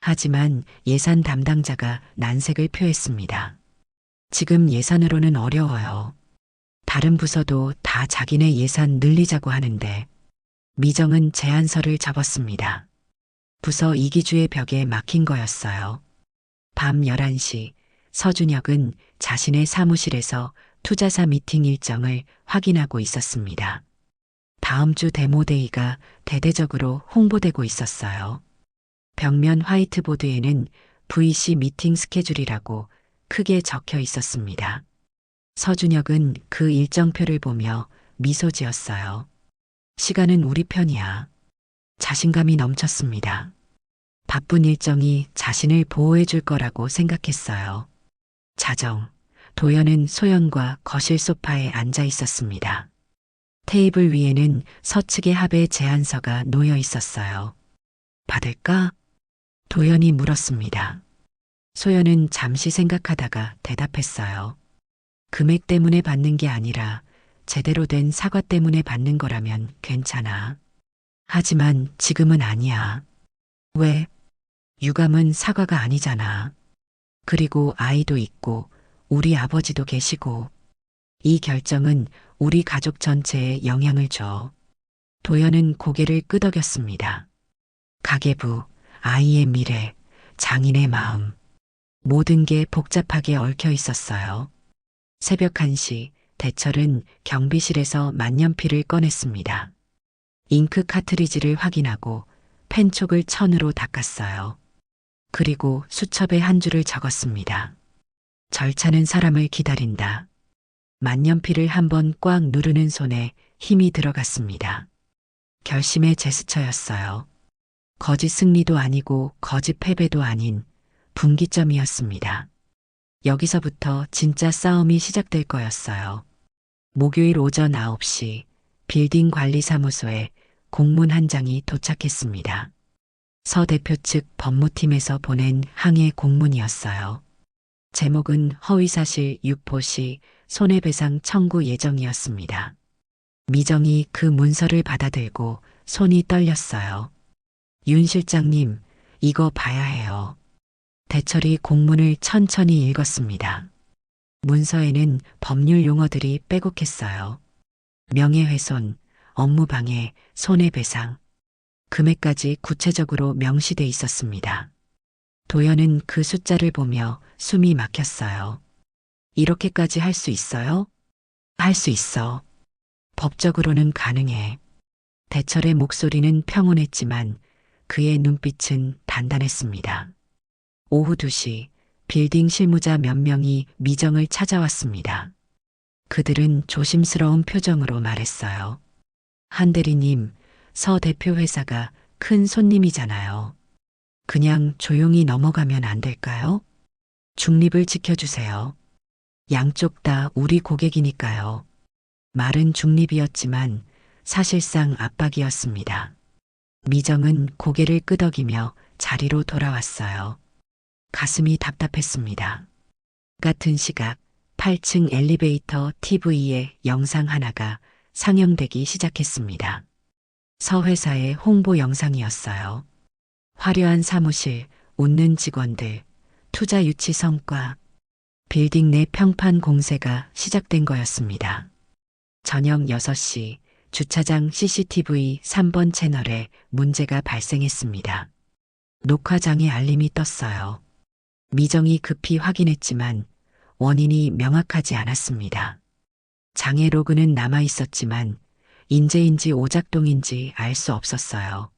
하지만 예산 담당자가 난색을 표했습니다. 지금 예산으로는 어려워요. 다른 부서도 다 자기네 예산 늘리자고 하는데. 미정은 제안서를 접었습니다. 부서 2기주의 벽에 막힌 거였어요. 밤 11시 서준혁은 자신의 사무실에서 투자사 미팅 일정을 확인하고 있었습니다. 다음 주 데모데이가 대대적으로 홍보되고 있었어요. 벽면 화이트보드에는 VC 미팅 스케줄이라고 크게 적혀 있었습니다. 서준혁은 그 일정표를 보며 미소 지었어요. 시간은 우리 편이야. 자신감이 넘쳤습니다. 바쁜 일정이 자신을 보호해 줄 거라고 생각했어요. 자정, 도연은 소연과 거실 소파에 앉아 있었습니다. 테이블 위에는 서측의 합의 제안서가 놓여 있었어요. 받을까? 도연이 물었습니다. 소연은 잠시 생각하다가 대답했어요. 금액 때문에 받는 게 아니라 제대로 된 사과 때문에 받는 거라면 괜찮아. 하지만 지금은 아니야. 왜? 유감은 사과가 아니잖아. 그리고 아이도 있고 우리 아버지도 계시고 이 결정은 우리 가족 전체에 영향을 줘. 도연은 고개를 끄덕였습니다. 가계부, 아이의 미래, 장인의 마음. 모든 게 복잡하게 얽혀 있었어요. 새벽 1시 대철은 경비실에서 만년필을 꺼냈습니다. 잉크 카트리지를 확인하고 펜촉을 천으로 닦았어요. 그리고 수첩에 한 줄을 적었습니다. 절차는 사람을 기다린다. 만년필을 한번 꽉 누르는 손에 힘이 들어갔습니다. 결심의 제스처였어요. 거짓 승리도 아니고 거짓 패배도 아닌 분기점이었습니다. 여기서부터 진짜 싸움이 시작될 거였어요. 목요일 오전 9시 빌딩 관리사무소에 공문 한 장이 도착했습니다. 서 대표 측 법무팀에서 보낸 항해 공문이었어요. 제목은 허위사실 유포시 손해배상 청구 예정이었습니다. 미정이 그 문서를 받아들고 손이 떨렸어요. 윤 실장님, 이거 봐야 해요. 대철이 공문을 천천히 읽었습니다. 문서에는 법률 용어들이 빼곡했어요. 명예훼손, 업무방해, 손해배상, 금액까지 구체적으로 명시돼 있었습니다. 도연은 그 숫자를 보며 숨이 막혔어요. 이렇게까지 할 수 있어요? 할 수 있어. 법적으로는 가능해. 대철의 목소리는 평온했지만 그의 눈빛은 단단했습니다. 오후 2시 빌딩 실무자 몇 명이 미정을 찾아왔습니다. 그들은 조심스러운 표정으로 말했어요. 한 대리님, 서 대표 회사가 큰 손님이잖아요. 그냥 조용히 넘어가면 안 될까요? 중립을 지켜주세요. 양쪽 다 우리 고객이니까요. 말은 중립이었지만 사실상 압박이었습니다. 미정은 고개를 끄덕이며 자리로 돌아왔어요. 가슴이 답답했습니다. 같은 시각 8층 엘리베이터 TV에 영상 하나가 상영되기 시작했습니다. 서 회사의 홍보 영상이었어요. 화려한 사무실, 웃는 직원들, 투자 유치 성과, 빌딩 내 평판 공세가 시작된 거였습니다. 저녁 6시 주차장 CCTV 3번 채널에 문제가 발생했습니다. 녹화장애 알림이 떴어요. 미정이 급히 확인했지만 원인이 명확하지 않았습니다. 장애 로그는 남아 있었지만 인재인지 오작동인지 알 수 없었어요.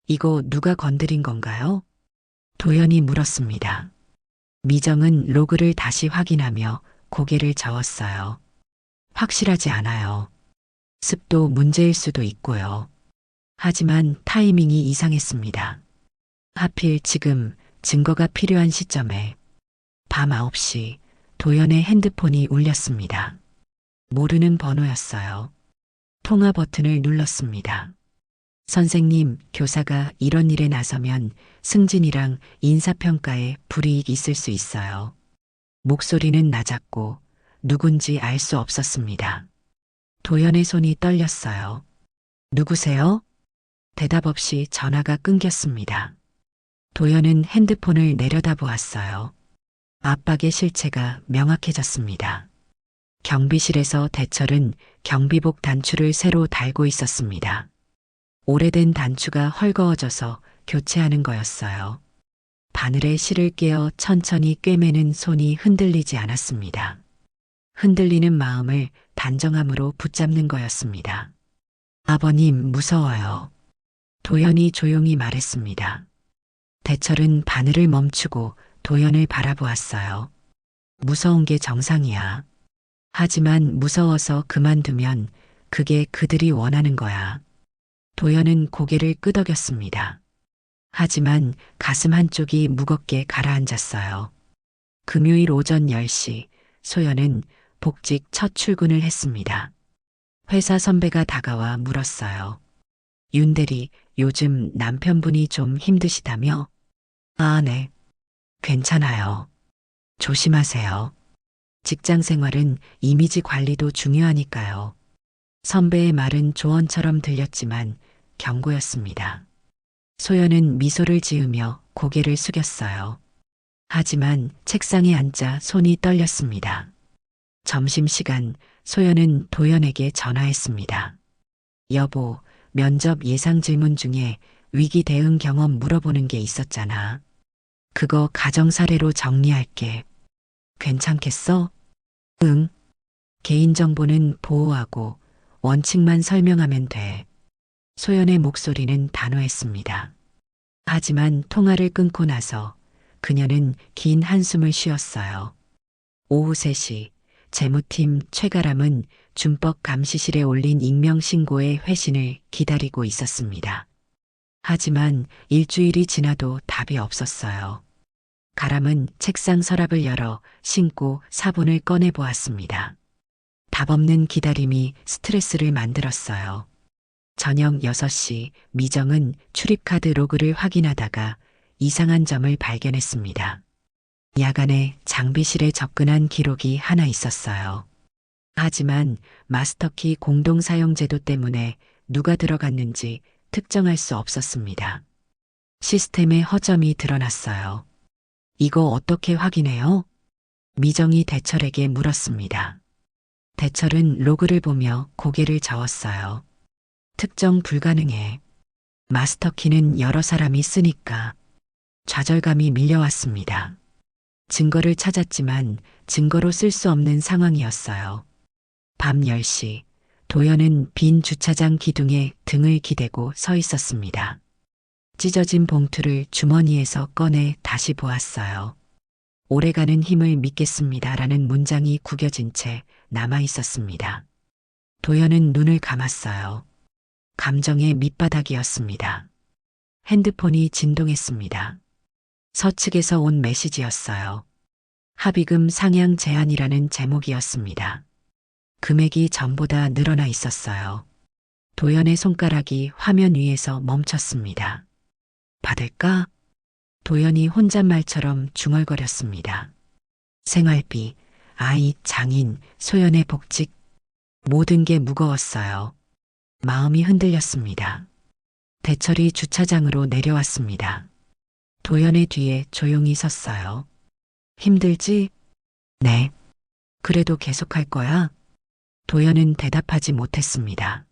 이거 누가 건드린 건가요? 도연이 물었습니다. 미정은 로그를 다시 확인하며 고개를 저었어요. 확실하지 않아요. 습도 문제일 수도 있고요. 하지만 타이밍이 이상했습니다. 하필 지금 증거가 필요한 시점에 밤 9시 도연의 핸드폰이 울렸습니다. 모르는 번호였어요. 통화 버튼을 눌렀습니다. 선생님, 교사가 이런 일에 나서면 승진이랑 인사평가에 불이익 있을 수 있어요. 목소리는 낮았고 누군지 알 수 없었습니다. 도연의 손이 떨렸어요. 누구세요? 대답 없이 전화가 끊겼습니다. 도연은 핸드폰을 내려다보았어요. 압박의 실체가 명확해졌습니다. 경비실에서 대철은 경비복 단추를 새로 달고 있었습니다. 오래된 단추가 헐거워져서 교체하는 거였어요. 바늘에 실을 깨어 천천히 꿰매는 손이 흔들리지 않았습니다. 흔들리는 마음을 단정함으로 붙잡는 거였습니다. 아버님, 무서워요. 도연이 조용히 말했습니다. 대철은 바늘을 멈추고 도연을 바라보았어요. 무서운 게 정상이야. 하지만 무서워서 그만두면 그게 그들이 원하는 거야. 도연은 고개를 끄덕였습니다. 하지만 가슴 한쪽이 무겁게 가라앉았어요. 금요일 오전 10시 소연은 복직 첫 출근을 했습니다. 회사 선배가 다가와 물었어요. 윤대리, 요즘 남편분이 좀 힘드시다며? 아, 네. 괜찮아요. 조심하세요. 직장 생활은 이미지 관리도 중요하니까요. 선배의 말은 조언처럼 들렸지만 경고였습니다. 소연은 미소를 지으며 고개를 숙였어요. 하지만 책상에 앉아 손이 떨렸습니다. 점심시간 소연은 도연에게 전화했습니다. 여보, 면접 예상 질문 중에 위기 대응 경험 물어보는 게 있었잖아. 그거 가정 사례로 정리할게. 괜찮겠어? 응. 개인정보는 보호하고 원칙만 설명하면 돼. 소연의 목소리는 단호했습니다. 하지만 통화를 끊고 나서 그녀는 긴 한숨을 쉬었어요. 오후 3시 재무팀 최가람은 준법 감시실에 올린 익명신고의 회신을 기다리고 있었습니다. 하지만 일주일이 지나도 답이 없었어요. 가람은 책상 서랍을 열어 신고 사본을 꺼내 보았습니다. 답 없는 기다림이 스트레스를 만들었어요. 저녁 6시 미정은 출입카드 로그를 확인하다가 이상한 점을 발견했습니다. 야간에 장비실에 접근한 기록이 하나 있었어요. 하지만 마스터키 공동사용 제도 때문에 누가 들어갔는지 특정할 수 없었습니다. 시스템에 허점이 드러났어요. 이거 어떻게 확인해요? 미정이 대철에게 물었습니다. 대철은 로그를 보며 고개를 저었어요. 특정 불가능해. 마스터키는 여러 사람이 쓰니까. 좌절감이 밀려왔습니다. 증거를 찾았지만 증거로 쓸 수 없는 상황이었어요. 밤 10시 도연은 빈 주차장 기둥에 등을 기대고 서 있었습니다. 찢어진 봉투를 주머니에서 꺼내 다시 보았어요. 오래가는 힘을 믿겠습니다라는 문장이 구겨진 채 남아 있었습니다. 도연은 눈을 감았어요. 감정의 밑바닥이었습니다. 핸드폰이 진동했습니다. 서측에서 온 메시지였어요. 합의금 상향 제한이라는 제목이었습니다. 금액이 전보다 늘어나 있었어요. 도연의 손가락이 화면 위에서 멈췄습니다. 받을까? 도연이 혼잣말처럼 중얼거렸습니다. 생활비, 아이, 장인, 소연의 복직, 모든 게 무거웠어요. 마음이 흔들렸습니다. 대철이 주차장으로 내려왔습니다. 도연의 뒤에 조용히 섰어요. 힘들지? 네. 그래도 계속할 거야? 도연은 대답하지 못했습니다.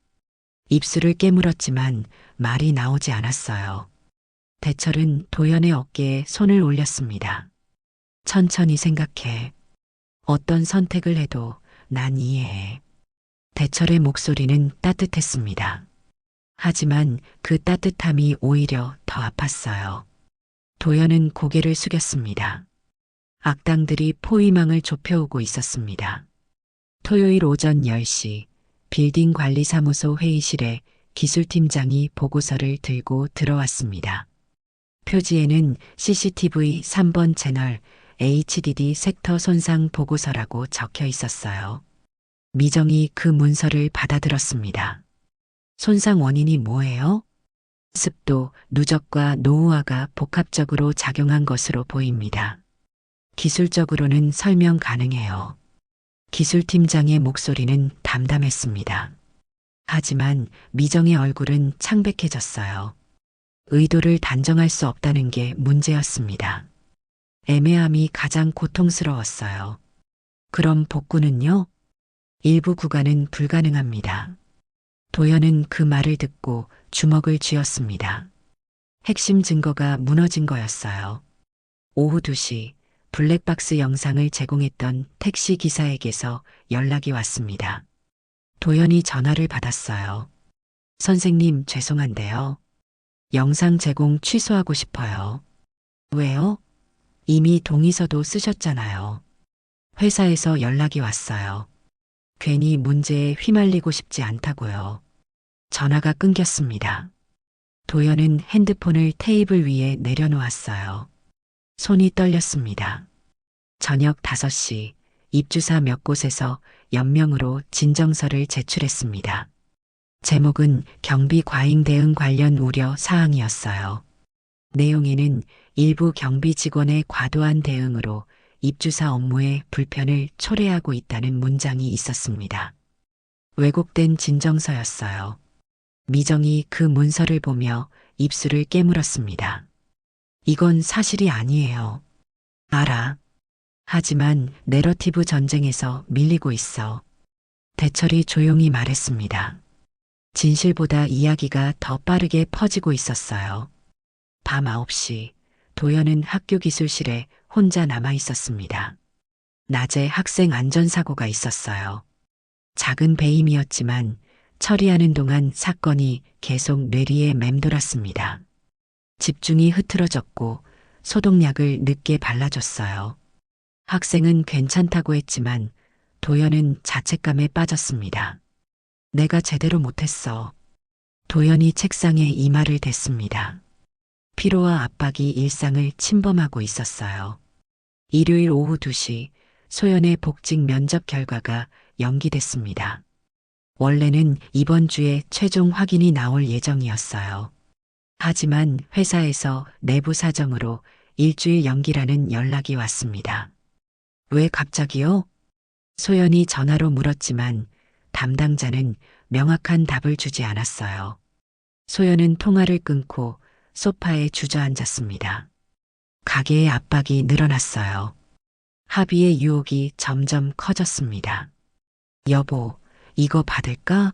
입술을 깨물었지만 말이 나오지 않았어요. 대철은 도연의 어깨에 손을 올렸습니다. 천천히 생각해. 어떤 선택을 해도 난 이해해. 대철의 목소리는 따뜻했습니다. 하지만 그 따뜻함이 오히려 더 아팠어요. 도연은 고개를 숙였습니다. 악당들이 포위망을 좁혀오고 있었습니다. 토요일 오전 10시 빌딩 관리사무소 회의실에 기술팀장이 보고서를 들고 들어왔습니다. 표지에는 CCTV 3번 채널 HDD 섹터 손상 보고서라고 적혀 있었어요. 미정이 그 문서를 받아들었습니다. 손상 원인이 뭐예요? 습도, 누적과 노후화가 복합적으로 작용한 것으로 보입니다. 기술적으로는 설명 가능해요. 기술팀장의 목소리는 담담했습니다. 하지만 미정의 얼굴은 창백해졌어요. 의도를 단정할 수 없다는 게 문제였습니다. 애매함이 가장 고통스러웠어요. 그럼 복구는요? 일부 구간은 불가능합니다. 도연은 그 말을 듣고 주먹을 쥐었습니다. 핵심 증거가 무너진 거였어요. 오후 2시 블랙박스 영상을 제공했던 택시 기사에게서 연락이 왔습니다. 도연이 전화를 받았어요. 선생님, 죄송한데요. 영상 제공 취소하고 싶어요. 왜요? 이미 동의서도 쓰셨잖아요. 회사에서 연락이 왔어요. 괜히 문제에 휘말리고 싶지 않다고요. 전화가 끊겼습니다. 도연은 핸드폰을 테이블 위에 내려놓았어요. 손이 떨렸습니다. 저녁 5시 입주사 몇 곳에서 연명으로 진정서를 제출했습니다. 제목은 경비 과잉 대응 관련 우려 사항이었어요. 내용에는 일부 경비 직원의 과도한 대응으로 입주사 업무에 불편을 초래하고 있다는 문장이 있었습니다. 왜곡된 진정서였어요. 미정이 그 문서를 보며 입술을 깨물었습니다. 이건 사실이 아니에요. 알아. 하지만 내러티브 전쟁에서 밀리고 있어. 대철이 조용히 말했습니다. 진실보다 이야기가 더 빠르게 퍼지고 있었어요. 밤 9시, 도연은 학교 기술실에 혼자 남아 있었습니다. 낮에 학생 안전사고가 있었어요. 작은 배임이었지만 처리하는 동안 사건이 계속 뇌리에 맴돌았습니다. 집중이 흐트러졌고 소독약을 늦게 발라줬어요. 학생은 괜찮다고 했지만 도연은 자책감에 빠졌습니다. 내가 제대로 못했어. 도연이 책상에 이마를 댔습니다. 피로와 압박이 일상을 침범하고 있었어요. 일요일 오후 2시 소연의 복직 면접 결과가 연기됐습니다. 원래는 이번 주에 최종 확인이 나올 예정이었어요. 하지만 회사에서 내부 사정으로 일주일 연기라는 연락이 왔습니다. 왜 갑자기요? 소연이 전화로 물었지만 담당자는 명확한 답을 주지 않았어요. 소연은 통화를 끊고 소파에 주저앉았습니다. 가게의 압박이 늘어났어요. 합의의 유혹이 점점 커졌습니다. 여보, 이거 받을까?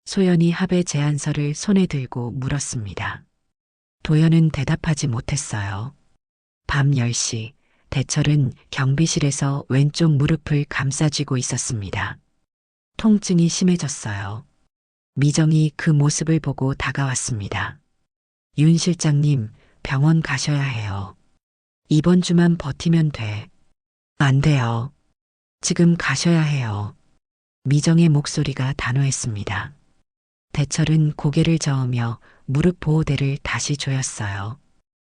소연이 합의 제안서를 손에 들고 물었습니다. 도연은 대답하지 못했어요. 밤 10시, 대철은 경비실에서 왼쪽 무릎을 감싸쥐고 있었습니다. 통증이 심해졌어요. 미정이 그 모습을 보고 다가왔습니다. 윤 실장님, 병원 가셔야 해요. 이번 주만 버티면 돼. 안 돼요. 지금 가셔야 해요. 미정의 목소리가 단호했습니다. 대철은 고개를 저으며 무릎 보호대를 다시 조였어요.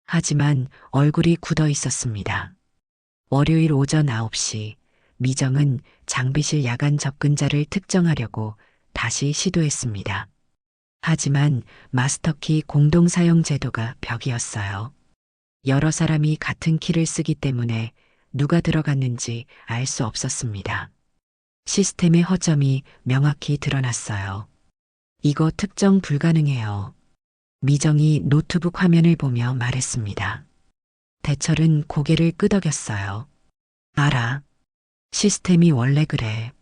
하지만 얼굴이 굳어 있었습니다. 월요일 오전 9시, 미정은 장비실 야간 접근자를 특정하려고 다시 시도했습니다. 하지만 마스터키 공동 사용 제도가 벽이었어요. 여러 사람이 같은 키를 쓰기 때문에 누가 들어갔는지 알 수 없었습니다. 시스템의 허점이 명확히 드러났어요. 이거 특정 불가능해요. 미정이 노트북 화면을 보며 말했습니다. 대철은 고개를 끄덕였어요. 알아. 시스템이 원래 그래.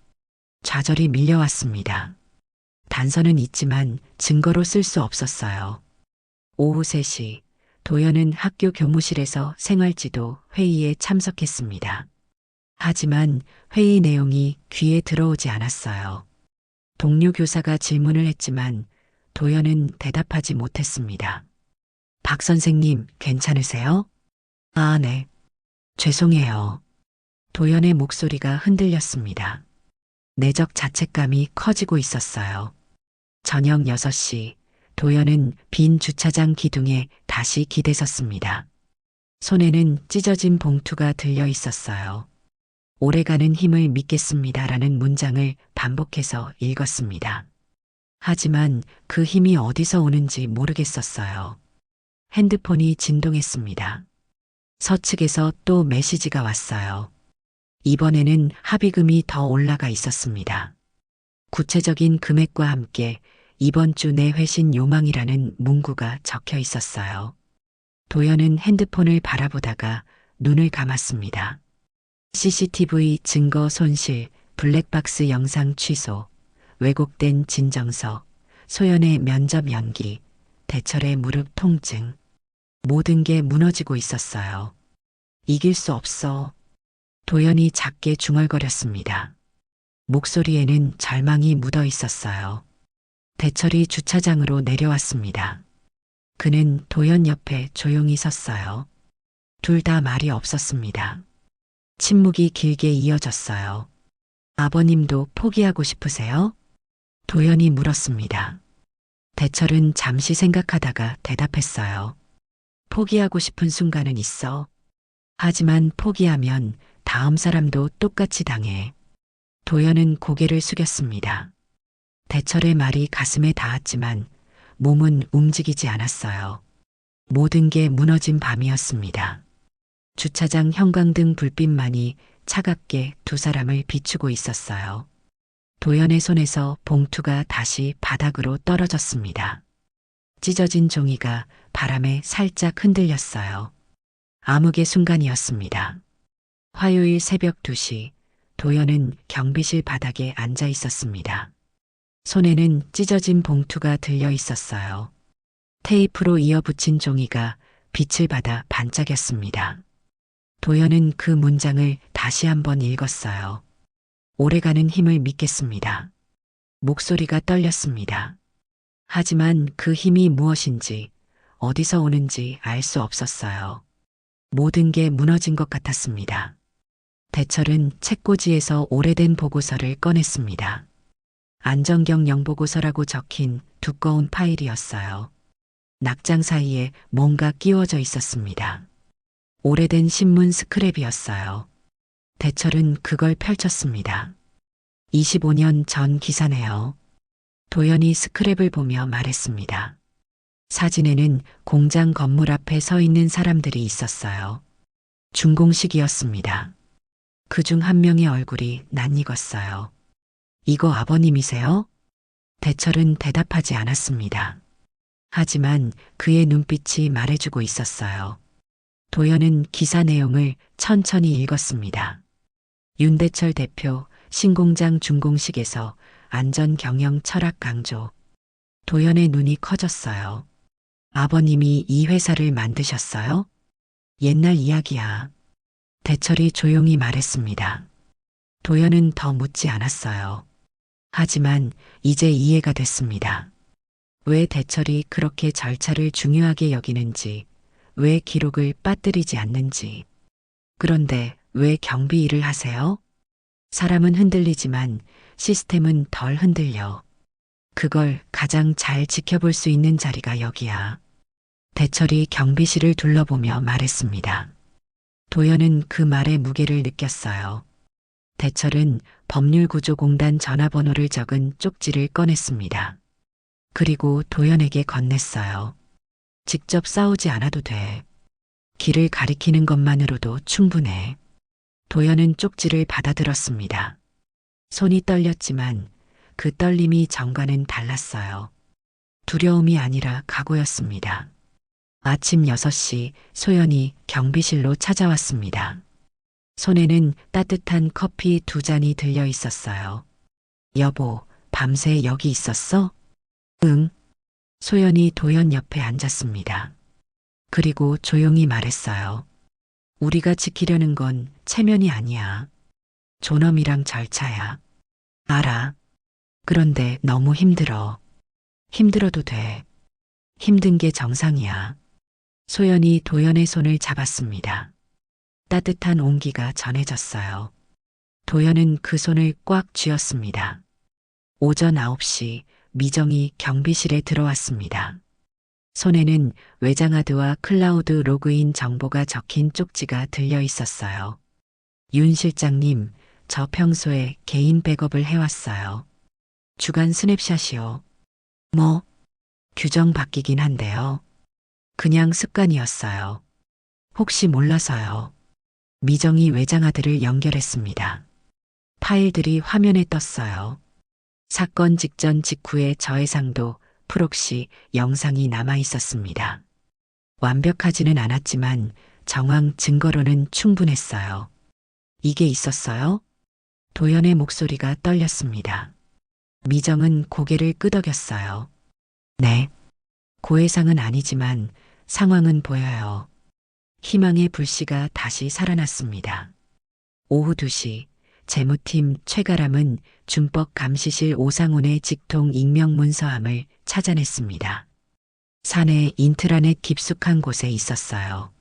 좌절이 밀려왔습니다. 단서는 있지만 증거로 쓸 수 없었어요. 오후 3시, 도연은 학교 교무실에서 생활지도 회의에 참석했습니다. 하지만 회의 내용이 귀에 들어오지 않았어요. 동료 교사가 질문을 했지만 도연은 대답하지 못했습니다. 박 선생님, 괜찮으세요? 아, 네. 죄송해요. 도연의 목소리가 흔들렸습니다. 내적 자책감이 커지고 있었어요. 저녁 6시, 도연은 빈 주차장 기둥에 다시 기대섰습니다. 손에는 찢어진 봉투가 들려 있었어요. 오래가는 힘을 믿겠습니다라는 문장을 반복해서 읽었습니다. 하지만 그 힘이 어디서 오는지 모르겠었어요. 핸드폰이 진동했습니다. 서측에서 또 메시지가 왔어요. 이번에는 합의금이 더 올라가 있었습니다. 구체적인 금액과 함께 이번 주 내 회신 요망이라는 문구가 적혀 있었어요. 도연은 핸드폰을 바라보다가 눈을 감았습니다. CCTV 증거 손실, 블랙박스 영상 취소, 왜곡된 진정서, 소연의 면접 연기, 대철의 무릎 통증. 모든 게 무너지고 있었어요. 이길 수 없어. 도연이 작게 중얼거렸습니다. 목소리에는 절망이 묻어 있었어요. 대철이 주차장으로 내려왔습니다. 그는 도연 옆에 조용히 섰어요. 둘 다 말이 없었습니다. 침묵이 길게 이어졌어요. 아버님도 포기하고 싶으세요? 도연이 물었습니다. 대철은 잠시 생각하다가 대답했어요. 포기하고 싶은 순간은 있어. 하지만 포기하면 다음 사람도 똑같이 당해. 도연은 고개를 숙였습니다. 대철의 말이 가슴에 닿았지만 몸은 움직이지 않았어요. 모든 게 무너진 밤이었습니다. 주차장 형광등 불빛만이 차갑게 두 사람을 비추고 있었어요. 도연의 손에서 봉투가 다시 바닥으로 떨어졌습니다. 찢어진 종이가 바람에 살짝 흔들렸어요. 암흑의 순간이었습니다. 화요일 새벽 2시, 도연은 경비실 바닥에 앉아 있었습니다. 손에는 찢어진 봉투가 들려 있었어요. 테이프로 이어붙인 종이가 빛을 받아 반짝였습니다. 도연은 그 문장을 다시 한번 읽었어요. 오래가는 힘을 믿겠습니다. 목소리가 떨렸습니다. 하지만 그 힘이 무엇인지, 어디서 오는지 알 수 없었어요. 모든 게 무너진 것 같았습니다. 대철은 책꽂이에서 오래된 보고서를 꺼냈습니다. 안정경 영보고서라고 적힌 두꺼운 파일이었어요. 낙장 사이에 뭔가 끼워져 있었습니다. 오래된 신문 스크랩이었어요. 대철은 그걸 펼쳤습니다. 25년 전 기사네요. 도연이 스크랩을 보며 말했습니다. 사진에는 공장 건물 앞에 서 있는 사람들이 있었어요. 준공식이었습니다. 그중 한 명의 얼굴이 낯익었어요. 이거 아버님이세요? 대철은 대답하지 않았습니다. 하지만 그의 눈빛이 말해주고 있었어요. 도연은 기사 내용을 천천히 읽었습니다. 윤대철 대표 신공장 준공식에서 안전 경영 철학 강조. 도연의 눈이 커졌어요. 아버님이 이 회사를 만드셨어요? 옛날 이야기야. 대철이 조용히 말했습니다. 도연은 더 묻지 않았어요. 하지만 이제 이해가 됐습니다. 왜 대철이 그렇게 절차를 중요하게 여기는지, 왜 기록을 빠뜨리지 않는지. 그런데 왜 경비 일을 하세요? 사람은 흔들리지만 시스템은 덜 흔들려. 그걸 가장 잘 지켜볼 수 있는 자리가 여기야. 대철이 경비실을 둘러보며 말했습니다. 도연은 그 말의 무게를 느꼈어요. 대철은 법률구조공단 전화번호를 적은 쪽지를 꺼냈습니다. 그리고 도연에게 건넸어요. 직접 싸우지 않아도 돼. 길을 가리키는 것만으로도 충분해. 도연은 쪽지를 받아들었습니다. 손이 떨렸지만 그 떨림이 전과는 달랐어요. 두려움이 아니라 각오였습니다. 아침 6시 소연이 경비실로 찾아왔습니다. 손에는 따뜻한 커피 2잔이 들려 있었어요. 여보, 밤새 여기 있었어? 응. 소연이 도연 옆에 앉았습니다. 그리고 조용히 말했어요. 우리가 지키려는 건 체면이 아니야. 존엄이랑 절차야. 알아. 그런데 너무 힘들어. 힘들어도 돼. 힘든 게 정상이야. 소연이 도연의 손을 잡았습니다. 따뜻한 온기가 전해졌어요. 도연은 그 손을 꽉 쥐었습니다. 오전 9시 미정이 경비실에 들어왔습니다. 손에는 외장하드와 클라우드 로그인 정보가 적힌 쪽지가 들려 있었어요. 윤 실장님, 저 평소에 개인 백업을 해왔어요. 주간 스냅샷이요. 뭐? 규정 바뀌긴 한데요. 그냥 습관이었어요. 혹시 몰라서요. 미정이 외장하드를 연결했습니다. 파일들이 화면에 떴어요. 사건 직전 직후의 저해상도 프록시 영상이 남아 있었습니다. 완벽하지는 않았지만 정황 증거로는 충분했어요. 이게 있었어요? 도연의 목소리가 떨렸습니다. 미정은 고개를 끄덕였어요. 네. 고해상은 아니지만 상황은 보여요. 희망의 불씨가 다시 살아났습니다. 오후 2시 재무팀 최가람은 준법 감시실 오상훈의 직통 익명 문서함을 찾아냈습니다. 산의 인트라넷 깊숙한 곳에 있었어요.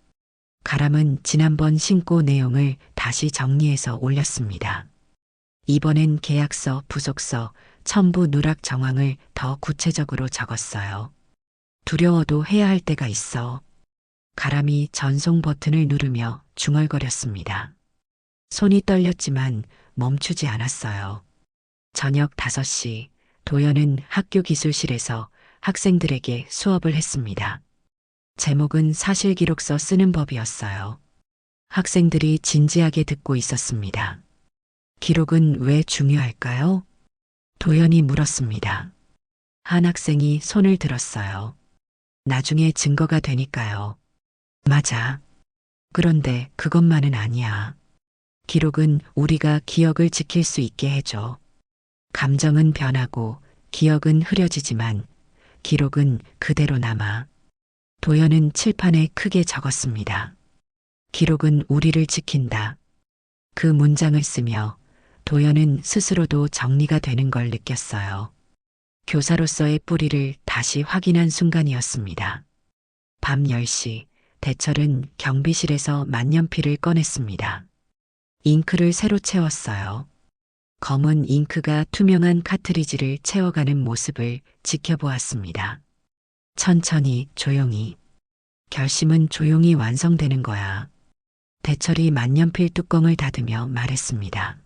가람은 지난번 신고 내용을 다시 정리해서 올렸습니다. 이번엔 계약서, 부속서, 첨부 누락 정황을 더 구체적으로 적었어요. 두려워도 해야 할 때가 있어. 가람이 전송 버튼을 누르며 중얼거렸습니다. 손이 떨렸지만 멈추지 않았어요. 저녁 5시 도연은 학교 기술실에서 학생들에게 수업을 했습니다. 제목은 사실기록서 쓰는 법이었어요. 학생들이 진지하게 듣고 있었습니다. 기록은 왜 중요할까요? 도연이 물었습니다. 한 학생이 손을 들었어요. 나중에 증거가 되니까요. 맞아. 그런데 그것만은 아니야. 기록은 우리가 기억을 지킬 수 있게 해줘. 감정은 변하고 기억은 흐려지지만 기록은 그대로 남아. 도연은 칠판에 크게 적었습니다. 기록은 우리를 지킨다. 그 문장을 쓰며 도연은 스스로도 정리가 되는 걸 느꼈어요. 교사로서의 뿌리를 다시 확인한 순간이었습니다. 밤 10시 대철은 경비실에서 만년필을 꺼냈습니다. 잉크를 새로 채웠어요. 검은 잉크가 투명한 카트리지를 채워가는 모습을 지켜보았습니다. 천천히 조용히. 결심은 조용히 완성되는 거야. 대철이 만년필 뚜껑을 닫으며 말했습니다.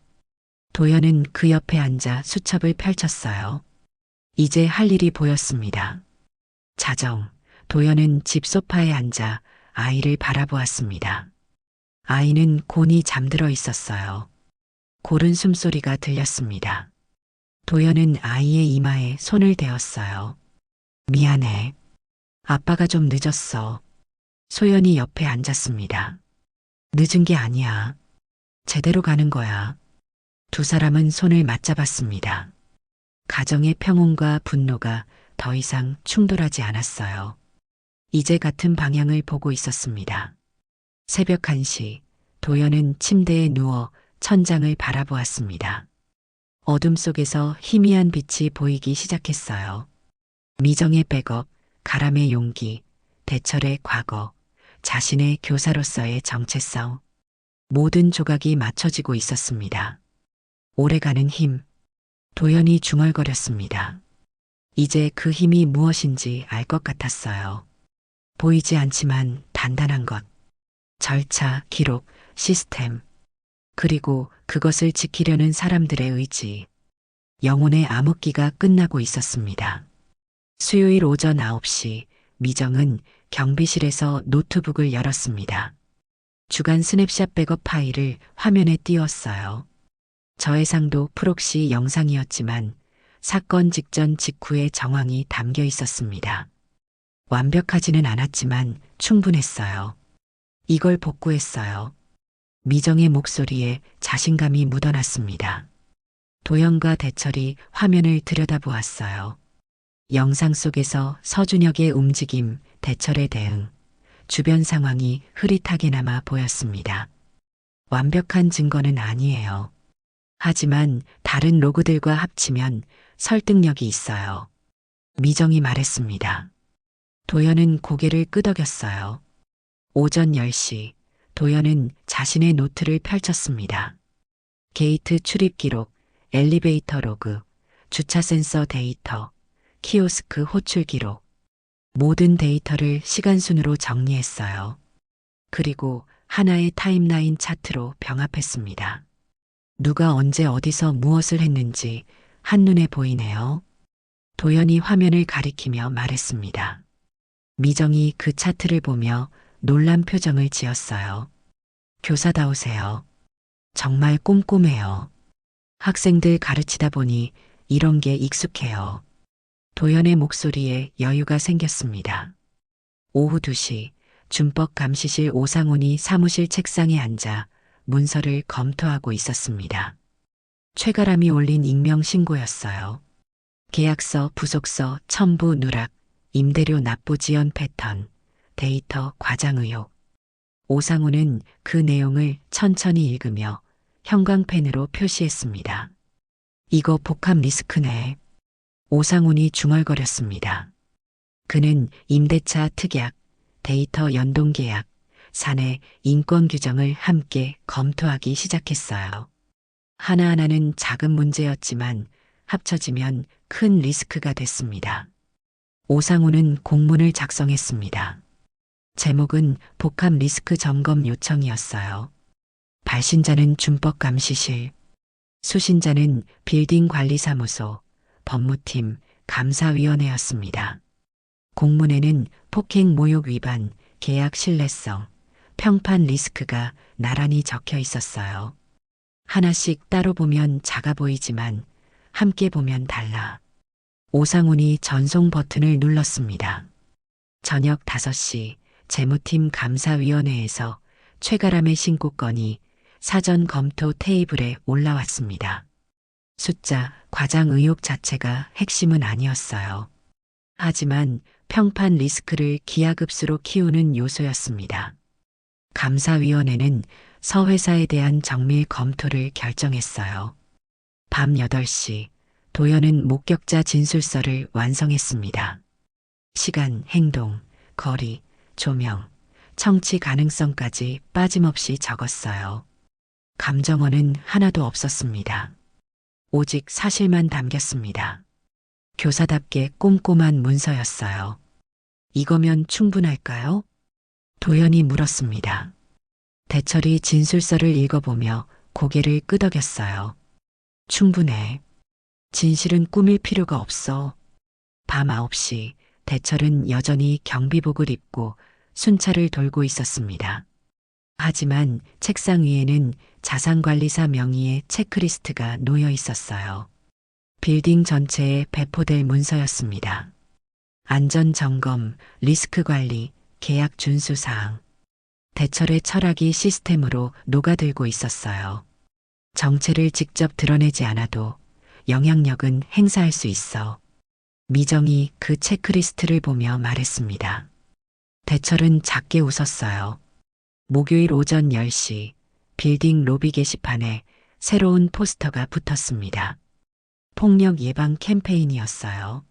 도연은 그 옆에 앉아 수첩을 펼쳤어요. 이제 할 일이 보였습니다. 자정, 도연은 집 소파에 앉아 아이를 바라보았습니다. 아이는 곤히 잠들어 있었어요. 고른 숨소리가 들렸습니다. 도연은 아이의 이마에 손을 대었어요. 미안해. 아빠가 좀 늦었어. 소연이 옆에 앉았습니다. 늦은 게 아니야. 제대로 가는 거야. 두 사람은 손을 맞잡았습니다. 가정의 평온과 분노가 더 이상 충돌하지 않았어요. 이제 같은 방향을 보고 있었습니다. 새벽 1시, 도연은 침대에 누워 천장을 바라보았습니다. 어둠 속에서 희미한 빛이 보이기 시작했어요. 미정의 백업, 가람의 용기, 대철의 과거, 자신의 교사로서의 정체성. 모든 조각이 맞춰지고 있었습니다. 오래가는 힘. 도연이 중얼거렸습니다. 이제 그 힘이 무엇인지 알 것 같았어요. 보이지 않지만 단단한 것. 절차, 기록, 시스템. 그리고 그것을 지키려는 사람들의 의지. 영혼의 암흑기가 끝나고 있었습니다. 수요일 오전 9시 미정은 경비실에서 노트북을 열었습니다. 주간 스냅샷 백업 파일을 화면에 띄웠어요. 저해상도 프록시 영상이었지만 사건 직전 직후의 정황이 담겨 있었습니다. 완벽하지는 않았지만 충분했어요. 이걸 복구했어요. 미정의 목소리에 자신감이 묻어났습니다. 도연과 대철이 화면을 들여다보았어요. 영상 속에서 서준혁의 움직임, 대철의 대응, 주변 상황이 흐릿하게나마 보였습니다. 완벽한 증거는 아니에요. 하지만 다른 로그들과 합치면 설득력이 있어요. 미정이 말했습니다. 도연은 고개를 끄덕였어요. 오전 10시, 도연은 자신의 노트를 펼쳤습니다. 게이트 출입 기록, 엘리베이터 로그, 주차 센서 데이터, 키오스크 호출 기록. 모든 데이터를 시간순으로 정리했어요. 그리고 하나의 타임라인 차트로 병합했습니다. 누가 언제 어디서 무엇을 했는지 한눈에 보이네요. 도연이 화면을 가리키며 말했습니다. 미정이 그 차트를 보며 놀란 표정을 지었어요. 교사다우세요. 정말 꼼꼼해요. 학생들 가르치다 보니 이런 게 익숙해요. 도연의 목소리에 여유가 생겼습니다. 오후 2시 준법 감시실 오상훈이 사무실 책상에 앉아 문서를 검토하고 있었습니다. 최가람이 올린 익명 신고였어요. 계약서, 부속서, 첨부 누락, 임대료 납부 지연 패턴, 데이터 과장 의혹. 오상훈은 그 내용을 천천히 읽으며 형광펜으로 표시했습니다. 이거 복합 리스크네. 오상훈이 중얼거렸습니다. 그는 임대차 특약, 데이터 연동 계약, 사내 인권 규정을 함께 검토하기 시작했어요. 하나하나는 작은 문제였지만 합쳐지면 큰 리스크가 됐습니다. 오상훈은 공문을 작성했습니다. 제목은 복합 리스크 점검 요청이었어요. 발신자는 준법감시실, 수신자는 빌딩관리사무소, 법무팀, 감사위원회였습니다. 공문에는 폭행 모욕 위반, 계약 신뢰성, 평판 리스크가 나란히 적혀 있었어요. 하나씩 따로 보면 작아 보이지만 함께 보면 달라. 오상훈이 전송 버튼을 눌렀습니다. 저녁 5시 재무팀 감사위원회에서 최가람의 신고건이 사전 검토 테이블에 올라왔습니다. 숫자, 과장 의혹 자체가 핵심은 아니었어요. 하지만 평판 리스크를 기하급수로 키우는 요소였습니다. 감사위원회는 서회사에 대한 정밀 검토를 결정했어요. 밤 8시 도연은 목격자 진술서를 완성했습니다. 시간, 행동, 거리, 조명, 청취 가능성까지 빠짐없이 적었어요. 감정어는 하나도 없었습니다. 오직 사실만 담겼습니다. 교사답게 꼼꼼한 문서였어요. 이거면 충분할까요? 도연이 물었습니다. 대철이 진술서를 읽어보며 고개를 끄덕였어요. 충분해. 진실은 꾸밀 필요가 없어. 밤 9시 대철은 여전히 경비복을 입고 순찰을 돌고 있었습니다. 하지만 책상 위에는 자산관리사 명의의 체크리스트가 놓여 있었어요. 빌딩 전체에 배포될 문서였습니다. 안전점검, 리스크관리, 계약 준수사항. 대철의 철학이 시스템으로 녹아들고 있었어요. 정체를 직접 드러내지 않아도 영향력은 행사할 수 있어. 미정이 그 체크리스트를 보며 말했습니다. 대철은 작게 웃었어요. 목요일 오전 10시 빌딩 로비 게시판에 새로운 포스터가 붙었습니다. 폭력 예방 캠페인이었어요.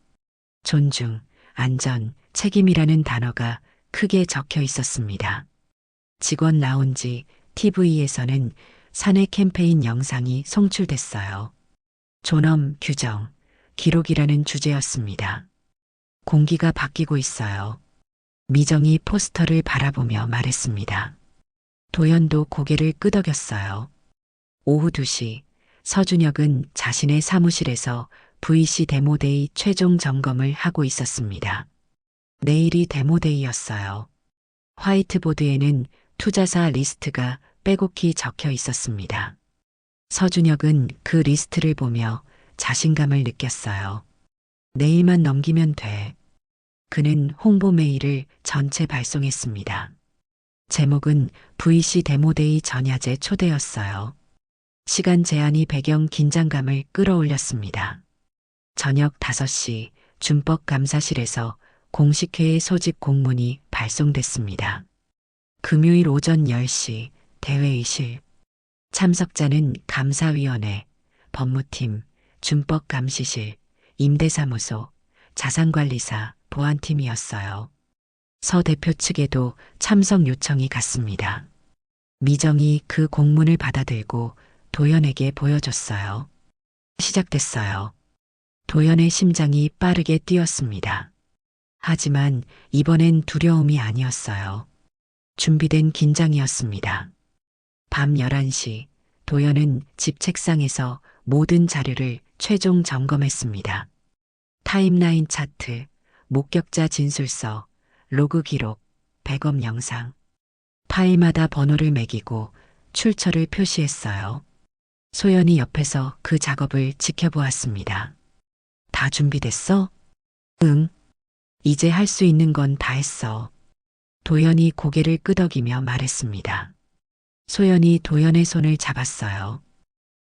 존중, 안전, 책임이라는 단어가 크게 적혀 있었습니다. 직원 라운지 TV에서는 사내 캠페인 영상이 송출됐어요. 존엄, 규정, 기록이라는 주제였습니다. 공기가 바뀌고 있어요. 미정이 포스터를 바라보며 말했습니다. 도연도 고개를 끄덕였어요. 오후 2시 서준혁은 자신의 사무실에서 VC 데모데이 최종 점검을 하고 있었습니다. 내일이 데모데이였어요. 화이트보드에는 투자사 리스트가 빼곡히 적혀 있었습니다. 서준혁은 그 리스트를 보며 자신감을 느꼈어요. 내일만 넘기면 돼. 그는 홍보 메일을 전체 발송했습니다. 제목은 VC 데모데이 전야제 초대였어요. 시간 제한이 배경 긴장감을 끌어올렸습니다. 저녁 5시 준법감사실에서 공식회의 소집 공문이 발송됐습니다. 금요일 오전 10시 대회의실. 참석자는 감사위원회, 법무팀, 준법감시실, 임대사무소, 자산관리사, 보안팀이었어요. 서 대표 측에도 참석 요청이 갔습니다. 미정이 그 공문을 받아들고 도연에게 보여줬어요. 시작됐어요. 도연의 심장이 빠르게 뛰었습니다. 하지만 이번엔 두려움이 아니었어요. 준비된 긴장이었습니다. 밤 11시 도연은 집 책상에서 모든 자료를 최종 점검했습니다. 타임라인 차트, 목격자 진술서, 로그 기록, 백업 영상. 파일마다 번호를 매기고 출처를 표시했어요. 소연이 옆에서 그 작업을 지켜보았습니다. 다 준비됐어? 응. 이제 할 수 있는 건 다 했어. 도연이 고개를 끄덕이며 말했습니다. 소연이 도연의 손을 잡았어요.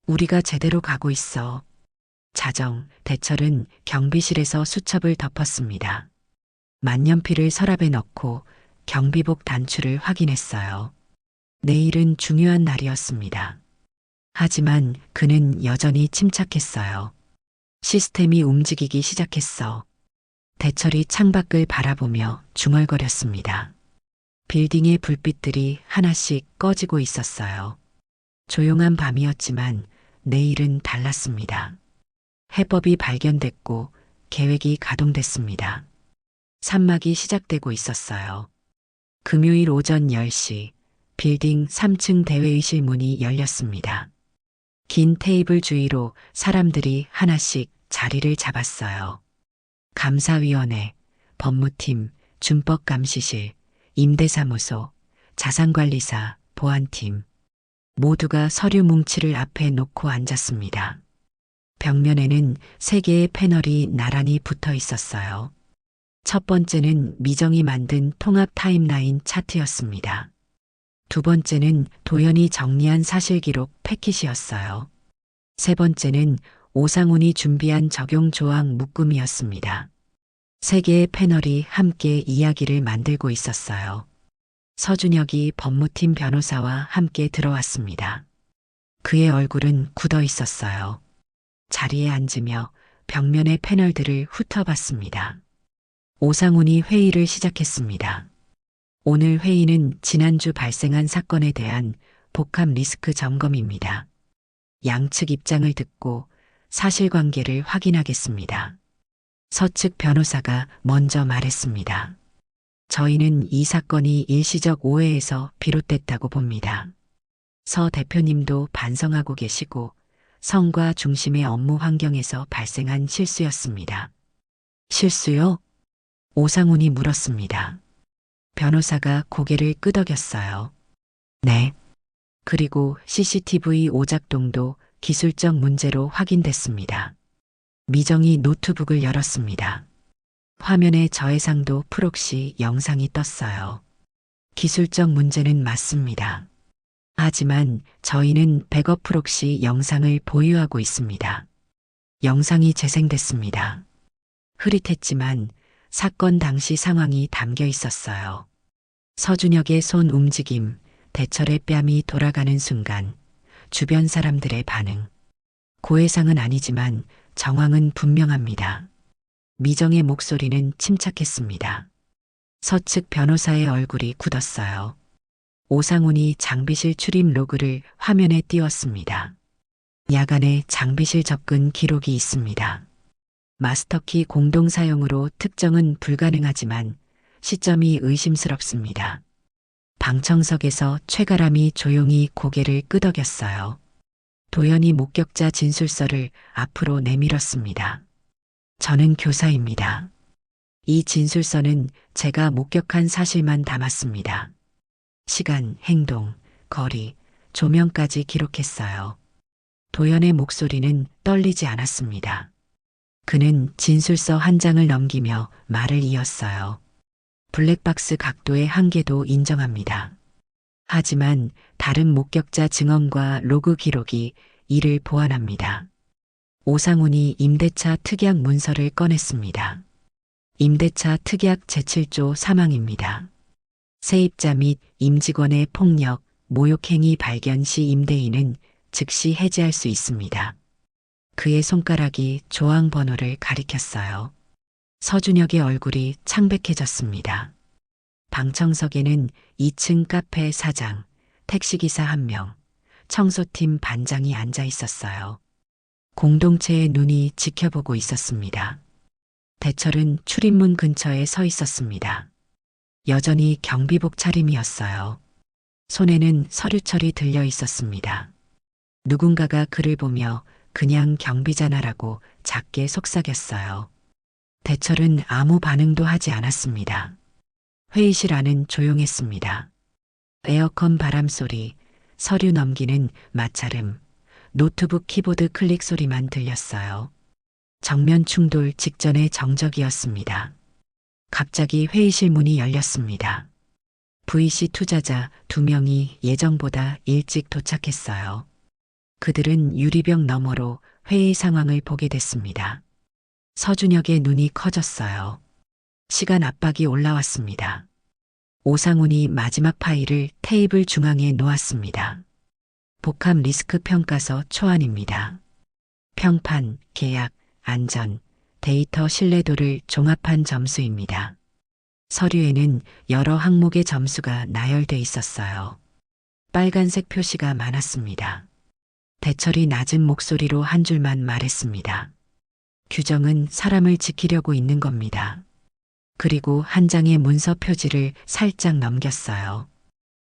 우리가 제대로 가고 있어. 자정, 대철은 경비실에서 수첩을 덮었습니다. 만년필을 서랍에 넣고 경비복 단추를 확인했어요. 내일은 중요한 날이었습니다. 하지만 그는 여전히 침착했어요. 시스템이 움직이기 시작했어. 대철이 창밖을 바라보며 중얼거렸습니다. 빌딩의 불빛들이 하나씩 꺼지고 있었어요. 조용한 밤이었지만 내일은 달랐습니다. 해법이 발견됐고 계획이 가동됐습니다. 산막이 시작되고 있었어요. 금요일 오전 10시 빌딩 3층 대회의실 문이 열렸습니다. 긴 테이블 주위로 사람들이 하나씩 자리를 잡았어요. 감사위원회, 법무팀, 준법감시실, 임대사무소, 자산관리사, 보안팀 모두가 서류 뭉치를 앞에 놓고 앉았습니다. 벽면에는 3개의 패널이 나란히 붙어 있었어요. 첫 번째는 미정이 만든 통합 타임라인 차트였습니다. 두 번째는 도연이 정리한 사실기록 패킷이었어요. 세 번째는 오상훈이 준비한 적용 조항 묶음이었습니다. 3개의 패널이 함께 이야기를 만들고 있었어요. 서준혁이 법무팀 변호사와 함께 들어왔습니다. 그의 얼굴은 굳어 있었어요. 자리에 앉으며 벽면의 패널들을 훑어봤습니다. 오상훈이 회의를 시작했습니다. 오늘 회의는 지난주 발생한 사건에 대한 복합 리스크 점검입니다. 양측 입장을 듣고 사실관계를 확인하겠습니다. 서측 변호사가 먼저 말했습니다. 저희는 이 사건이 일시적 오해에서 비롯됐다고 봅니다. 서 대표님도 반성하고 계시고 성과 중심의 업무 환경에서 발생한 실수였습니다. 실수요? 오상훈이 물었습니다. 변호사가 고개를 끄덕였어요. 네. 그리고 CCTV 오작동도 기술적 문제로 확인됐습니다. 미정이 노트북을 열었습니다. 화면에 저해상도 프록시 영상이 떴어요. 기술적 문제는 맞습니다. 하지만 저희는 백업 프록시 영상을 보유하고 있습니다. 영상이 재생됐습니다. 흐릿했지만 사건 당시 상황이 담겨 있었어요. 서준혁의 손 움직임, 대철의 뺨이 돌아가는 순간, 주변 사람들의 반응. 고해상은 아니지만 정황은 분명합니다. 미정의 목소리는 침착했습니다. 서측 변호사의 얼굴이 굳었어요. 오상훈이 장비실 출입 로그를 화면에 띄웠습니다. 야간에 장비실 접근 기록이 있습니다. 마스터키 공동 사용으로 특정은 불가능하지만 시점이 의심스럽습니다. 방청석에서 최가람이 조용히 고개를 끄덕였어요. 도연이 목격자 진술서를 앞으로 내밀었습니다. 저는 교사입니다. 이 진술서는 제가 목격한 사실만 담았습니다. 시간, 행동, 거리, 조명까지 기록했어요. 도연의 목소리는 떨리지 않았습니다. 그는 진술서 한 장을 넘기며 말을 이었어요. 블랙박스 각도의 한계도 인정합니다. 하지만 다른 목격자 증언과 로그 기록이 이를 보완합니다. 오상훈이 임대차 특약 문서를 꺼냈습니다. 임대차 특약 제7조 사망입니다. 세입자 및 임직원의 폭력, 모욕행위 발견 시 임대인은 즉시 해지할 수 있습니다. 그의 손가락이 조항 번호를 가리켰어요. 서준혁의 얼굴이 창백해졌습니다. 방청석에는 2층 카페 사장, 택시기사 1명, 청소팀 반장이 앉아 있었어요. 공동체의 눈이 지켜보고 있었습니다. 대철은 출입문 근처에 서 있었습니다. 여전히 경비복 차림이었어요. 손에는 서류철이 들려 있었습니다. 누군가가 그를 보며 그냥 경비자나라고 작게 속삭였어요. 대철은 아무 반응도 하지 않았습니다. 회의실 안은 조용했습니다. 에어컨 바람소리, 서류 넘기는 마찰음, 노트북 키보드 클릭 소리만 들렸어요. 정면 충돌 직전의 정적이었습니다. 갑자기 회의실 문이 열렸습니다. VC 투자자 2명이 예정보다 일찍 도착했어요. 그들은 유리병 너머로 회의 상황을 보게 됐습니다. 서준혁의 눈이 커졌어요. 시간 압박이 올라왔습니다. 오상훈이 마지막 파일을 테이블 중앙에 놓았습니다. 복합 리스크 평가서 초안입니다. 평판, 계약, 안전, 데이터 신뢰도를 종합한 점수입니다. 서류에는 여러 항목의 점수가 나열돼 있었어요. 빨간색 표시가 많았습니다. 대철이 낮은 목소리로 한 줄만 말했습니다. 규정은 사람을 지키려고 있는 겁니다. 그리고 한 장의 문서 표지를 살짝 넘겼어요.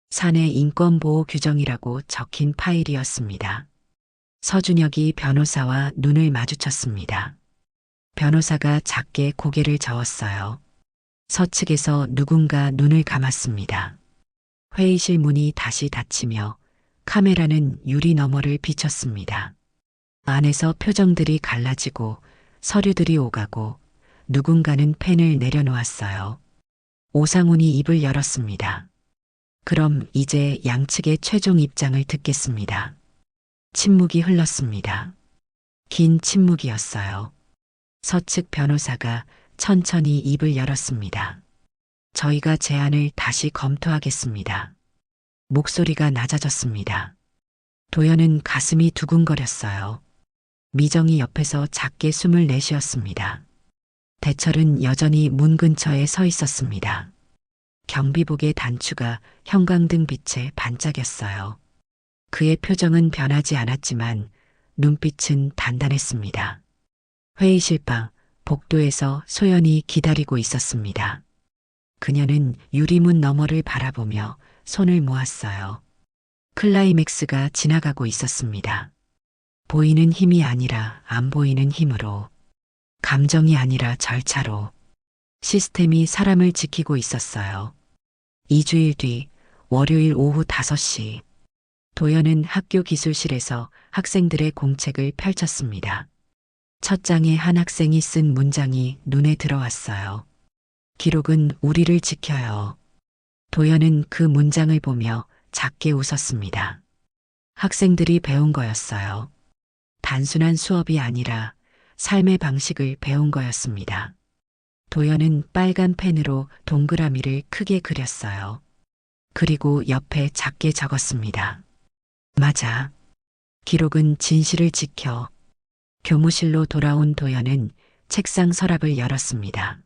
사내 인권보호 규정이라고 적힌 파일이었습니다. 서준혁이 변호사와 눈을 마주쳤습니다. 변호사가 작게 고개를 저었어요. 서측에서 누군가 눈을 감았습니다. 회의실 문이 다시 닫히며 카메라는 유리 너머를 비췄습니다. 안에서 표정들이 갈라지고 서류들이 오가고 누군가는 펜을 내려놓았어요. 오상훈이 입을 열었습니다. 그럼 이제 양측의 최종 입장을 듣겠습니다. 침묵이 흘렀습니다. 긴 침묵이었어요. 서측 변호사가 천천히 입을 열었습니다. 저희가 제안을 다시 검토하겠습니다. 목소리가 낮아졌습니다. 도연은 가슴이 두근거렸어요. 미정이 옆에서 작게 숨을 내쉬었습니다. 대철은 여전히 문 근처에 서 있었습니다. 경비복의 단추가 형광등 빛에 반짝였어요. 그의 표정은 변하지 않았지만 눈빛은 단단했습니다. 회의실 밖 복도에서 소연이 기다리고 있었습니다. 그녀는 유리문 너머를 바라보며 손을 모았어요. 클라이맥스가 지나가고 있었습니다. 보이는 힘이 아니라 안 보이는 힘으로, 감정이 아니라 절차로 시스템이 사람을 지키고 있었어요. 2주일 뒤 월요일 오후 5시 도연은 학교 기술실에서 학생들의 공책을 펼쳤습니다. 첫 장에 한 학생이 쓴 문장이 눈에 들어왔어요. 기록은 우리를 지켜요. 도연은 그 문장을 보며 작게 웃었습니다. 학생들이 배운 거였어요. 단순한 수업이 아니라 삶의 방식을 배운 거였습니다. 도연은 빨간 펜으로 동그라미를 크게 그렸어요. 그리고 옆에 작게 적었습니다. 맞아. 기록은 진실을 지켜. 교무실로 돌아온 도연은 책상 서랍을 열었습니다.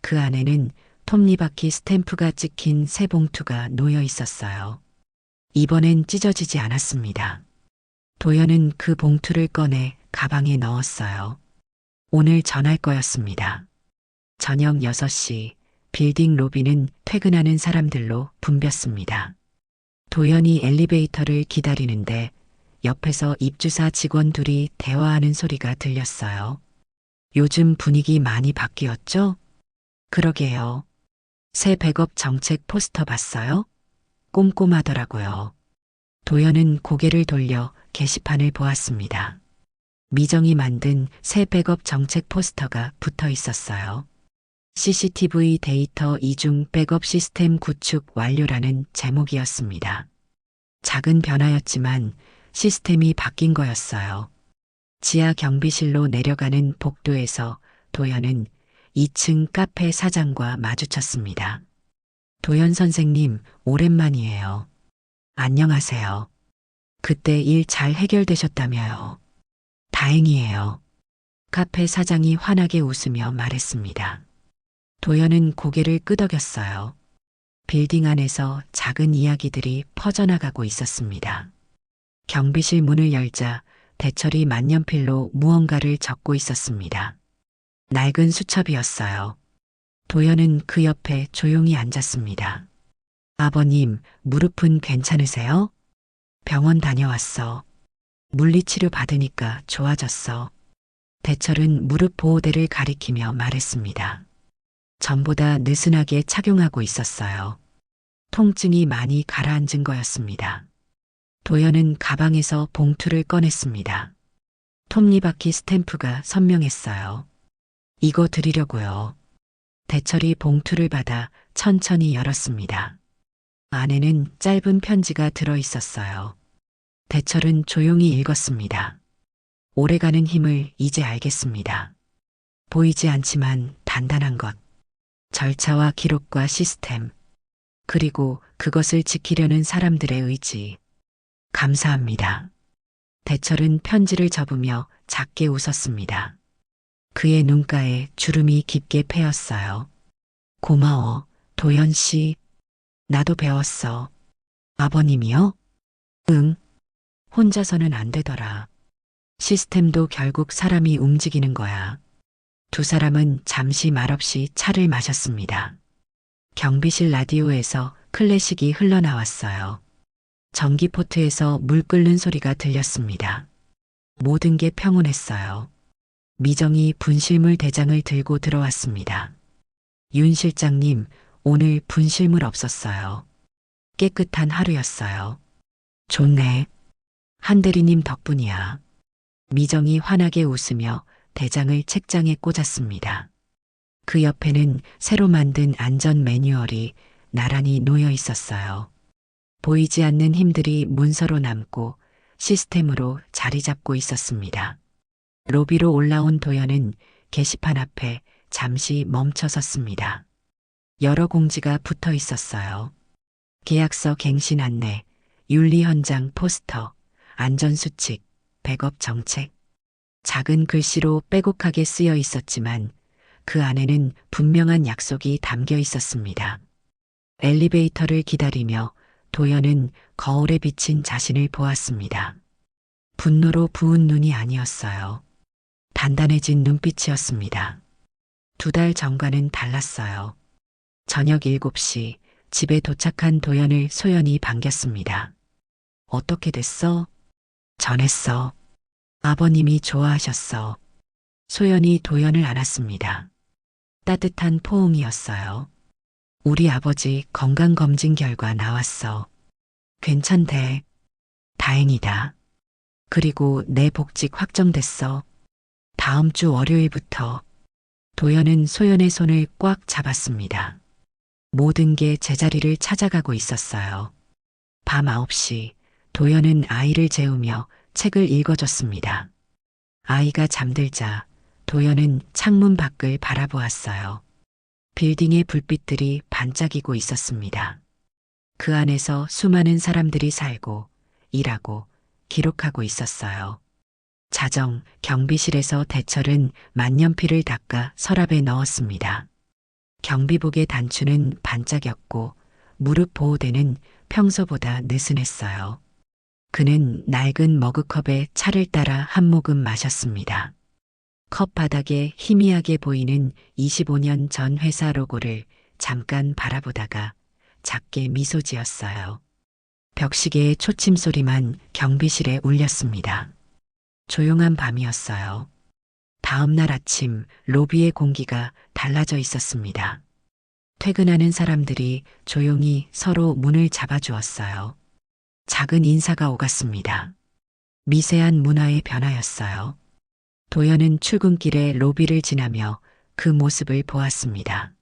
그 안에는 톱니바퀴 스탬프가 찍힌 새 봉투가 놓여 있었어요. 이번엔 찢어지지 않았습니다. 도연은 그 봉투를 꺼내 가방에 넣었어요. 오늘 전할 거였습니다. 저녁 6시 빌딩 로비는 퇴근하는 사람들로 붐볐습니다. 도연이 엘리베이터를 기다리는데 옆에서 입주사 직원 둘이 대화하는 소리가 들렸어요. 요즘 분위기 많이 바뀌었죠? 그러게요. 새 백업 정책 포스터 봤어요? 꼼꼼하더라고요. 도연은 고개를 돌려 게시판을 보았습니다. 미정이 만든 새 백업 정책 포스터가 붙어 있었어요. CCTV 데이터 이중 백업 시스템 구축 완료라는 제목이었습니다. 작은 변화였지만 시스템이 바뀐 거였어요. 지하 경비실로 내려가는 복도에서 도연은 2층 카페 사장과 마주쳤습니다. 도연 선생님, 오랜만이에요. 안녕하세요. 그때 일 잘 해결되셨다며요. 다행이에요. 카페 사장이 환하게 웃으며 말했습니다. 도연은 고개를 끄덕였어요. 빌딩 안에서 작은 이야기들이 퍼져나가고 있었습니다. 경비실 문을 열자 대철이 만년필로 무언가를 적고 있었습니다. 낡은 수첩이었어요. 도연은 그 옆에 조용히 앉았습니다. 아버님, 무릎은 괜찮으세요? 병원 다녀왔어. 물리치료 받으니까 좋아졌어. 대철은 무릎 보호대를 가리키며 말했습니다. 전보다 느슨하게 착용하고 있었어요. 통증이 많이 가라앉은 거였습니다. 도연은 가방에서 봉투를 꺼냈습니다. 톱니바퀴 스탬프가 선명했어요. 이거 드리려고요. 대철이 봉투를 받아 천천히 열었습니다. 안에는 짧은 편지가 들어 있었어요. 대철은 조용히 읽었습니다. 오래가는 힘을 이제 알겠습니다. 보이지 않지만 단단한 것. 절차와 기록과 시스템. 그리고 그것을 지키려는 사람들의 의지. 감사합니다. 대철은 편지를 접으며 작게 웃었습니다. 그의 눈가에 주름이 깊게 패였어요. 고마워, 도연 씨. 나도 배웠어. 아버님이요? 응. 혼자서는 안 되더라. 시스템도 결국 사람이 움직이는 거야. 두 사람은 잠시 말없이 차를 마셨습니다. 경비실 라디오에서 클래식이 흘러나왔어요. 전기포트에서 물 끓는 소리가 들렸습니다. 모든 게 평온했어요. 미정이 분실물 대장을 들고 들어왔습니다. 윤 실장님, 오늘 분실물 없었어요. 깨끗한 하루였어요. 좋네. 한 대리님 덕분이야. 미정이 환하게 웃으며 대장을 책장에 꽂았습니다. 그 옆에는 새로 만든 안전 매뉴얼이 나란히 놓여 있었어요. 보이지 않는 힘들이 문서로 남고 시스템으로 자리 잡고 있었습니다. 로비로 올라온 도연은 게시판 앞에 잠시 멈춰 섰습니다. 여러 공지가 붙어 있었어요. 계약서 갱신 안내, 윤리 현장 포스터, 안전수칙, 백업 정책. 작은 글씨로 빼곡하게 쓰여 있었지만 그 안에는 분명한 약속이 담겨 있었습니다. 엘리베이터를 기다리며 도연은 거울에 비친 자신을 보았습니다. 분노로 부은 눈이 아니었어요. 단단해진 눈빛이었습니다. 2달 전과는 달랐어요. 저녁 7시 집에 도착한 도연을 소연이 반겼습니다. 어떻게 됐어? 전했어. 아버님이 좋아하셨어. 소연이 도연을 안았습니다. 따뜻한 포옹이었어요. 우리 아버지 건강검진 결과 나왔어. 괜찮대. 다행이다. 그리고 내 복직 확정됐어. 다음 주 월요일부터. 도연은 소연의 손을 꽉 잡았습니다. 모든 게 제자리를 찾아가고 있었어요. 밤 9시 도연은 아이를 재우며 책을 읽어줬습니다. 아이가 잠들자 도연은 창문 밖을 바라보았어요. 빌딩의 불빛들이 반짝이고 있었습니다. 그 안에서 수많은 사람들이 살고 일하고 기록하고 있었어요. 자정 경비실에서 대철은 만년필을 닦아 서랍에 넣었습니다. 경비복의 단추는 반짝였고 무릎 보호대는 평소보다 느슨했어요. 그는 낡은 머그컵에 차를 따라 한 모금 마셨습니다. 컵 바닥에 희미하게 보이는 25년 전 회사 로고를 잠깐 바라보다가 작게 미소 지었어요. 벽시계의 초침 소리만 경비실에 울렸습니다. 조용한 밤이었어요. 다음 날 아침 로비의 공기가 달라져 있었습니다. 퇴근하는 사람들이 조용히 서로 문을 잡아주었어요. 작은 인사가 오갔습니다. 미세한 문화의 변화였어요. 도연은 출근길에 로비를 지나며 그 모습을 보았습니다.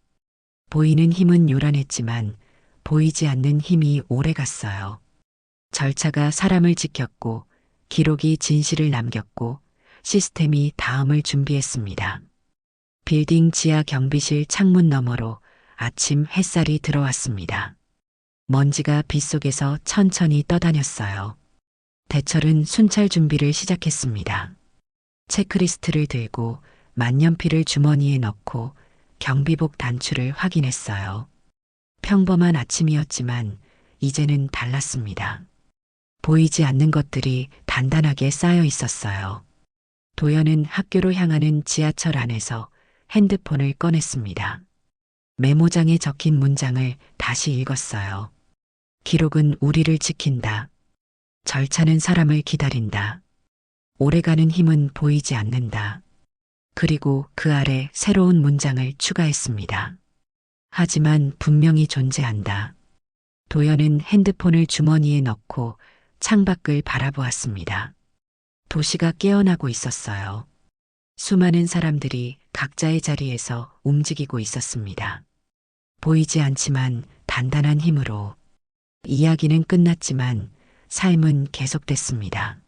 보이는 힘은 요란했지만 보이지 않는 힘이 오래갔어요. 절차가 사람을 지켰고 기록이 진실을 남겼고 시스템이 다음을 준비했습니다. 빌딩 지하 경비실 창문 너머로 아침 햇살이 들어왔습니다. 먼지가 빗속에서 천천히 떠다녔어요. 대철은 순찰 준비를 시작했습니다. 체크리스트를 들고 만년필을 주머니에 넣고 경비복 단추를 확인했어요. 평범한 아침이었지만 이제는 달랐습니다. 보이지 않는 것들이 단단하게 쌓여 있었어요. 도연은 학교로 향하는 지하철 안에서 핸드폰을 꺼냈습니다. 메모장에 적힌 문장을 다시 읽었어요. 기록은 우리를 지킨다. 절차는 사람을 기다린다. 오래가는 힘은 보이지 않는다. 그리고 그 아래 새로운 문장을 추가했습니다. 하지만 분명히 존재한다. 도연은 핸드폰을 주머니에 넣고 창밖을 바라보았습니다. 도시가 깨어나고 있었어요. 수많은 사람들이 각자의 자리에서 움직이고 있었습니다. 보이지 않지만 단단한 힘으로. 이야기는 끝났지만 삶은 계속됐습니다.